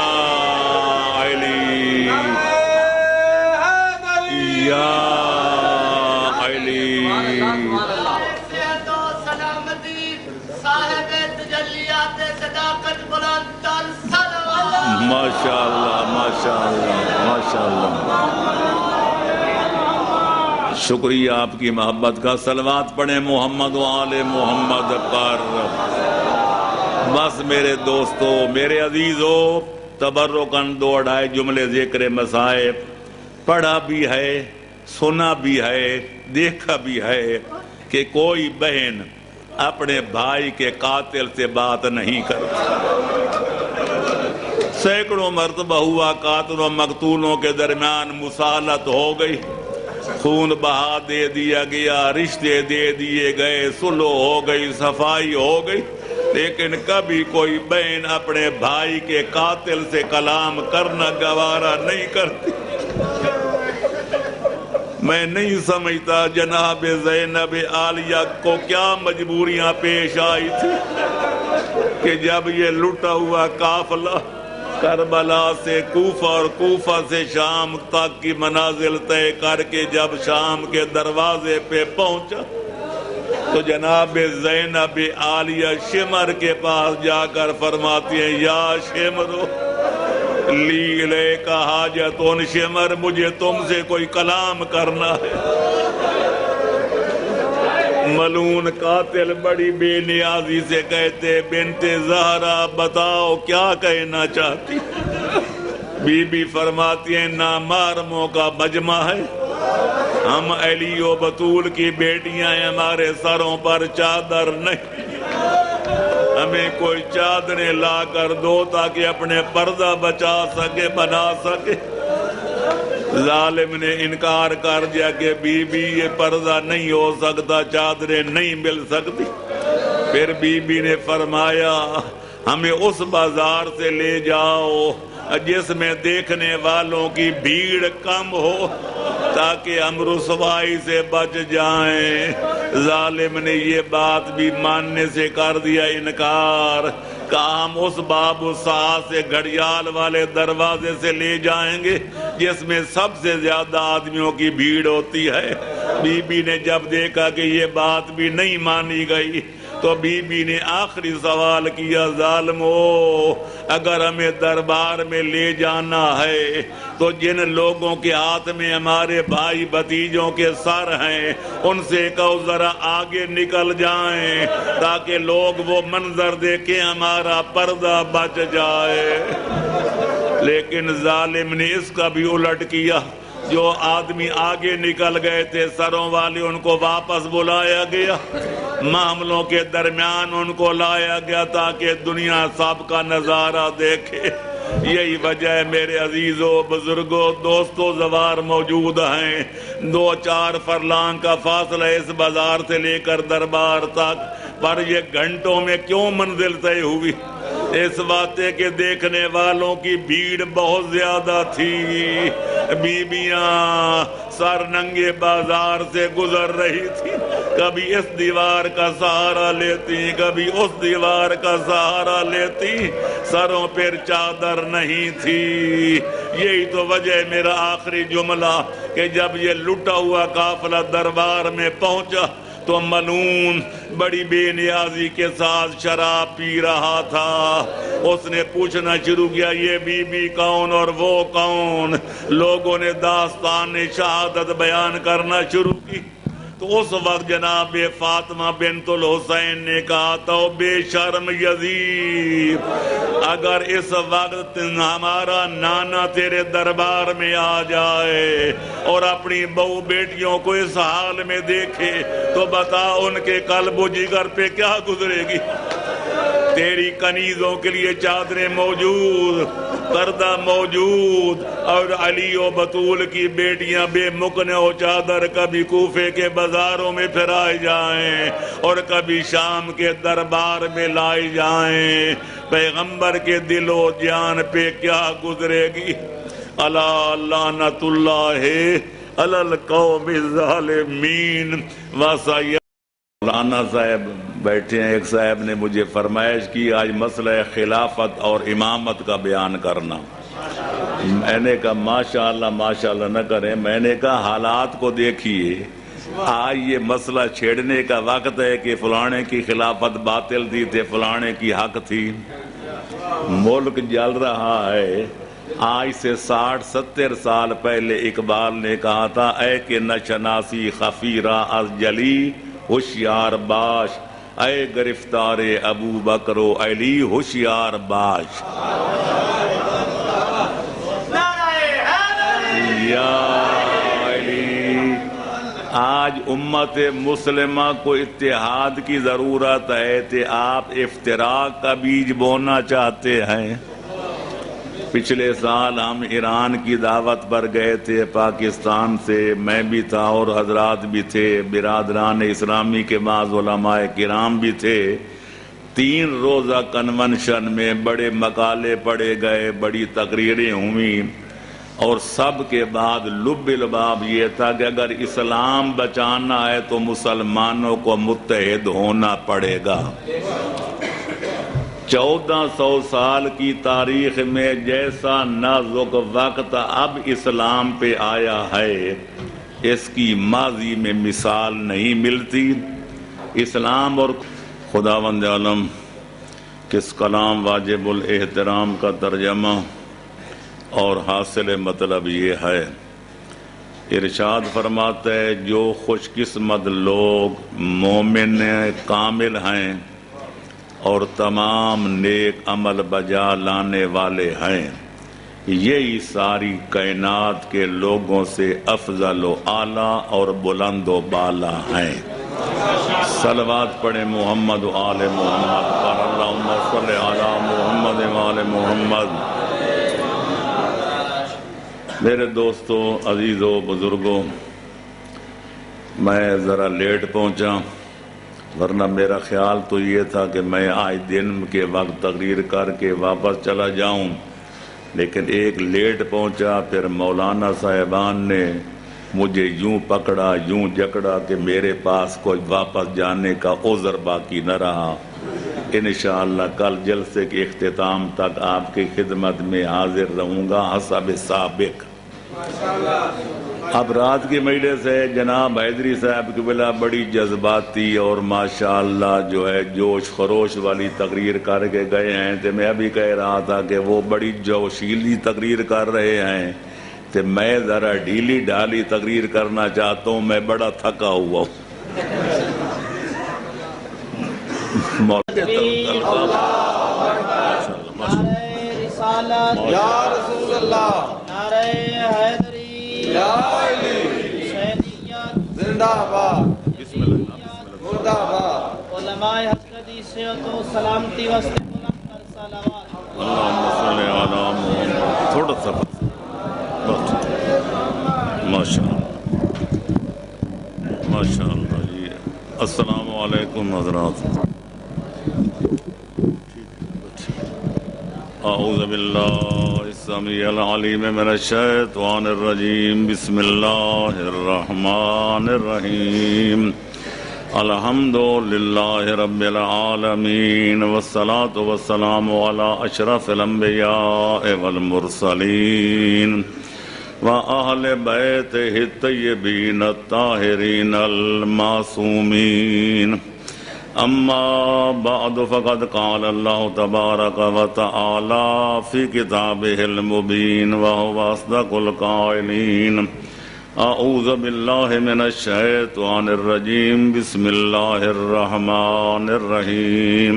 علی یا علی. ماشاءاللہ ماشاءاللہ ماشاءاللہ. شکریہ آپ کی محبت کا. صلوات پڑھیں محمد و آل محمد پر. بس میرے دوستو، میرے عزیزو، تبرکاً 2-2.5 جملے ذکر مصائب پڑھا بھی ہے، سنا بھی ہے، دیکھا بھی ہے کہ کوئی بہن اپنے بھائی کے قاتل سے بات نہیں کرتی. سینکڑوں مرتبہ ہوا قاتل و مقتولوں کے درمیان مصالحت ہو گئی، خون بہا دے دیا گیا، رشتے دے دیے گئے، صلح ہو گئی، صفائی ہو گئی، لیکن کبھی کوئی بہن اپنے بھائی کے قاتل سے کلام کرنا گوارا نہیں کرتی. میں نہیں سمجھتا جناب زینب عالیہ کو کیا مجبوریاں پیش آئی تھی کہ جب یہ لٹا ہوا قافلہ کربلا سے کوفہ اور کوفہ سے شام تک کی منازل طے کر کے جب شام کے دروازے پہ پہنچا تو جناب زینب عالیہ شمر کے پاس جا کر فرماتی ہیں، یا شمرو لی لے کا حاجت ان. شمر مجھے تم سے کوئی کلام کرنا ہے. ملون قاتل بڑی بے نیازی سے کہتے، بنت زہرا بتاؤ کیا کہنا چاہتی. بی بی فرماتی ہیں، نامحرموں کا مجمع ہے، ہم علی و بطول کی بیٹیاں ہیں، ہمارے سروں پر چادر نہیں، ہمیں کوئی چادریں لا کر دو تاکہ اپنے پردہ بچا سکے، بنا سکے. ظالم نے انکار کر دیا کہ بی بی یہ پردہ نہیں ہو سکتا، چادریں نہیں مل سکتی. پھر بی بی نے فرمایا، ہمیں اس بازار سے لے جاؤ جس میں دیکھنے والوں کی بھیڑ کم ہو تاکہ ہم رسوائی سے بچ جائیں. ظالم نے یہ بات بھی ماننے سے کر دیا انکار. کہا ہم اس باب الساعة سے گھڑیال والے دروازے سے لے جائیں گے جس میں سب سے زیادہ آدمیوں کی بھیڑ ہوتی ہے. بی بی نے جب دیکھا کہ یہ بات بھی نہیں مانی گئی تو بی بی نے آخری سوال کیا، ظالمو اگر ہمیں دربار میں لے جانا ہے تو جن لوگوں کے ہاتھ میں ہمارے بھائی بھتیجوں کے سر ہیں ان سے کہو ذرا آگے نکل جائیں تاکہ لوگ وہ منظر دیکھیں، ہمارا پردہ بچ جائے. لیکن ظالم نے اس کا بھی الٹ کیا. جو آدمی آگے نکل گئے تھے سروں والے ان کو واپس بلایا گیا، معاملوں کے درمیان ان کو لایا گیا تاکہ دنیا سب کا نظارہ دیکھے. یہی وجہ ہے میرے عزیزوں، بزرگوں، دوستوں، زوار موجود ہیں. 2-4 فرلانگ کا فاصلہ اس بازار سے لے کر دربار تک، پر یہ گھنٹوں میں کیوں منزل طے ہوئی؟ اس بات کہ دیکھنے والوں کی بھیڑ بہت زیادہ تھی. بیبیاں سر ننگے بازار سے گزر رہی تھی، کبھی اس دیوار کا سہارا لیتی، کبھی اس دیوار کا سہارا لیتی، سروں پر چادر نہیں تھی. یہی تو وجہ ہے میرا آخری جملہ کہ جب یہ لٹا ہوا قافلہ دربار میں پہنچا تو ملعون بڑی بے نیازی کے ساتھ شراب پی رہا تھا. اس نے پوچھنا شروع کیا، یہ بی بی کون اور وہ کون؟ لوگوں نے داستان شہادت بیان کرنا شروع کی. تو اس وقت جناب فاطمہ بنت الحسین نے کہا، تو بے شرم یزید، اگر اس وقت ہمارا نانا تیرے دربار میں آ جائے اور اپنی بہو بیٹیوں کو اس حال میں دیکھے تو بتا ان کے قلب و جگر پہ کیا گزرے گی. تیری کنیزوں کے لیے چادریں موجود، پردہ موجود، اور علی و بطول کی بیٹیاں بے مکن و چادر کبھی کوفے کے بازاروں میں پھرائی جائیں اور کبھی شام کے دربار میں لائی جائیں، پیغمبر کے دل و جان پہ کیا گزرے گی؟ الا لعنت اللہ علی القوم الظالمین وسیع۔ مولانا صاحب بیٹھے ہیں، ایک صاحب نے مجھے فرمائش کی آج مسئلہ خلافت اور امامت کا بیان کرنا۔ میں نے کہا ماشاءاللہ نہ کریں، میں نے کہا حالات کو دیکھیے، آج یہ مسئلہ چھیڑنے کا وقت ہے کہ فلانے کی خلافت باطل تھی تھے فلانے کی حق تھی۔ ملک جل رہا ہے۔ آج سے 60-70 سال پہلے اقبال نے کہا تھا، اے کہ نہ شناسی خفیرہ از جلی ہوشیار باش، اے گرفتار ابو بکر و علی ہوشیار باش۔ یا علی، آج امت مسلمہ کو اتحاد کی ضرورت ہے کہ آپ افتراق کا بیج بونا چاہتے ہیں۔ پچھلے سال ہم ایران کی دعوت پر گئے تھے پاکستان سے، میں بھی تھا اور حضرات بھی تھے، برادران اسلامی کے بعض علماء کرام بھی تھے۔ 3 روزہ کنونشن میں بڑے مقالے پڑھے گئے، بڑی تقریریں ہوئیں، اور سب کے بعد لب لباب یہ تھا کہ اگر اسلام بچانا ہے تو مسلمانوں کو متحد ہونا پڑے گا۔ 1400 سال کی تاریخ میں جیسا نازک وقت اب اسلام پہ آیا ہے، اس کی ماضی میں مثال نہیں ملتی۔ اسلام اور خداوند عالم کس کلام واجب الاحترام کا ترجمہ اور حاصل مطلب یہ ہے، ارشاد فرماتا ہے جو خوش قسمت لوگ مومن کامل ہیں اور تمام نیک عمل بجا لانے والے ہیں، یہی ساری کائنات کے لوگوں سے افضل و اعلیٰ اور بلند و بالا ہیں۔ صلوات پڑھیں محمد و آل محمد پر، اللہم صلی علی محمد و آل محمد۔ میرے دوستو، عزیزو، بزرگوں، میں ذرا لیٹ پہنچا، ورنہ میرا خیال تو یہ تھا کہ میں آج دن کے وقت تقریر کر کے واپس چلا جاؤں، لیکن ایک لیٹ پہنچا، پھر مولانا صاحبان نے مجھے یوں پکڑا یوں جکڑا کہ میرے پاس کوئی واپس جانے کا عذر باقی نہ رہا۔ انشاءاللہ کل جلسے کے اختتام تک آپ کی خدمت میں حاضر رہوں گا حسب سابق۔ اب رات کی مجلس ہے، جناب حیدری صاحب کی بلا بڑی جذباتی اور ماشاءاللہ جو ہے جوش خروش والی تقریر کر کے گئے ہیں، تو میں ابھی کہہ رہا تھا کہ وہ بڑی جوشیلی تقریر کر رہے ہیں، تو میں ذرا ڈھیلی ڈھالی تقریر کرنا چاہتا ہوں، میں بڑا تھکا ہوا ہوں۔ یا رسول اللہ، نعرہ حیدری، یا علی، شہیدیت زندہ باد، مردہ باد۔ علماء حضرت صحت و سلامتی واسطے بلند تر صلوات۔ اللہم صلی علی محمد۔ تھوڑا سا ماشاءاللہ جی۔ السلام علیکم حضرات۔ اعوذ باللہ السمیع العلیم من الشیطان الرجیم، بسم اللہ الرحمن الرحیم، الحمد للہ رب العالمین، والصلاة والسلام علی اشرف الانبیاء والمرسلین وأہل بیتہ الطیبین الطاہرین المعصومین، اما بعد فقد قال اللہ تبارک وتعالی فی کتابہ المبین وہو اصدق القائلین، اعوذ باللہ من الشیطان الرجیم، بسم اللہ الرحمن الرحیم،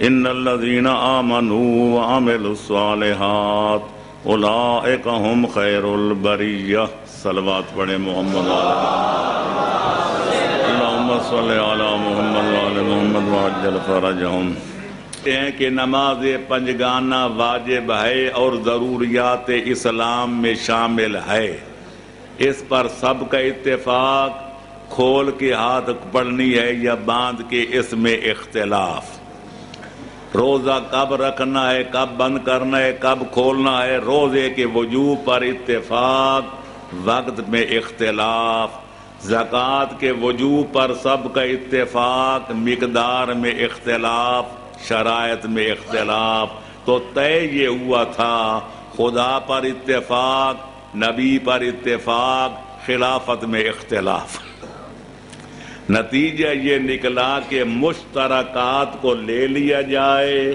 ان الذین آمنوا وعملوا الصالحات اولئک ہم خیر البریہ۔ صلوات پڑھیں محمد اللہم صلی علی محمد وعلی محمد وعجل فرجہم۔ ہیں کہ نماز پنجگانہ واجب ہے اور ضروریات اسلام میں شامل ہے، اس پر سب کا اتفاق۔ کھول کے ہاتھ پڑھنی ہے یا باندھ کے، اس میں اختلاف۔ روزہ کب رکھنا ہے، کب بند کرنا ہے، کب کھولنا ہے، روزے کے وجوب پر اتفاق، وقت میں اختلاف۔ زکوٰۃ کے وجوب پر سب کا اتفاق، مقدار میں اختلاف، شرائط میں اختلاف۔ تو طے یہ ہوا تھا، خدا پر اتفاق، نبی پر اتفاق، خلافت میں اختلاف۔ نتیجہ یہ نکلا کہ مشترکات کو لے لیا جائے،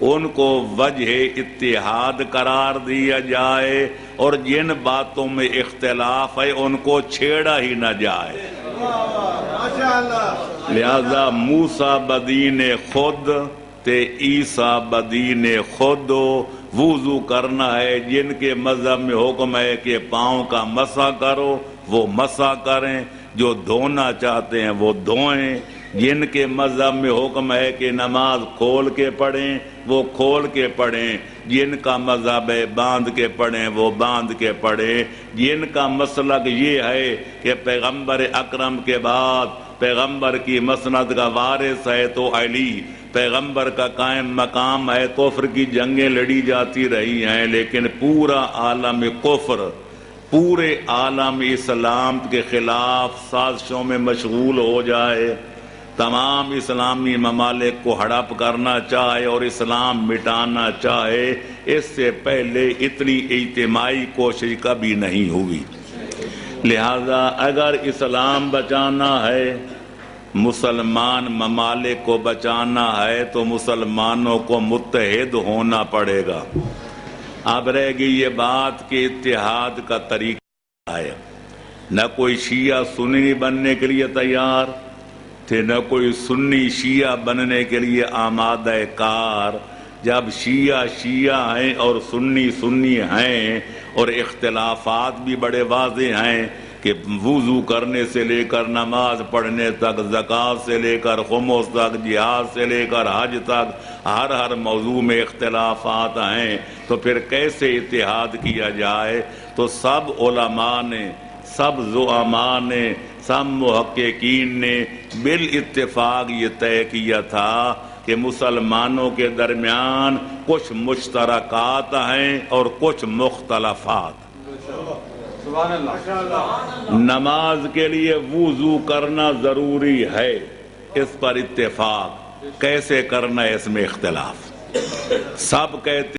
ان کو وجہ اتحاد قرار دیا جائے، اور جن باتوں میں اختلاف ہے ان کو چھیڑا ہی نہ جائے۔ لہذا موسیٰ بدین خود تے عیسیٰ بدین خود، وضو کرنا ہے، جن کے مذہب میں حکم ہے کہ پاؤں کا مسح کرو وہ مسح کریں، جو دھونا چاہتے ہیں وہ دھوئیں، جن کے مذہب میں حکم ہے کہ نماز کھول کے پڑھیں وہ کھول کے پڑھیں، جن کا مذہب ہے باندھ کے پڑھیں وہ باندھ کے پڑھیں، جن کا مسلک یہ ہے کہ پیغمبر اکرم کے بعد پیغمبر کی مسند کا وارث ہے تو علی، پیغمبر کا قائم مقام ہے، کفر کی جنگیں لڑی جاتی رہی ہیں، لیکن پورا عالم کفر، پورے عالم اسلام کے خلاف سازشوں میں مشغول ہو جائے، تمام اسلامی ممالک کو ہڑپ کرنا چاہے اور اسلام مٹانا چاہے، اس سے پہلے اتنی اجتماعی کوشش کبھی نہیں ہوئی۔ لہذا اگر اسلام بچانا ہے، مسلمان ممالک کو بچانا ہے، تو مسلمانوں کو متحد ہونا پڑے گا۔ اب رہ گئی یہ بات کہ اتحاد کا طریقہ ہے، نہ کوئی شیعہ سنی بننے کے لیے تیار تھے، نہ کوئی سنی شیعہ بننے کے لیے آمادہ کار۔ جب شیعہ شیعہ ہیں اور سنی سنی ہیں، اور اختلافات بھی بڑے واضح ہیں کہ وضو کرنے سے لے کر نماز پڑھنے تک، زکوٰۃ سے لے کر خمس تک، جہاد سے لے کر حج تک، ہر موضوع میں اختلافات ہیں، تو پھر کیسے اتحاد کیا جائے؟ تو سب علماء نے، سب زعماء نے، سب محققین نے بالاتفاق یہ طے کیا تھا کہ مسلمانوں کے درمیان کچھ مشترکات ہیں اور کچھ مختلفات۔ نماز کے لیے وضو کرنا ضروری ہے، اس پر اتفاق، کیسے کرنا ہے اس میں اختلاف۔ سب کہتے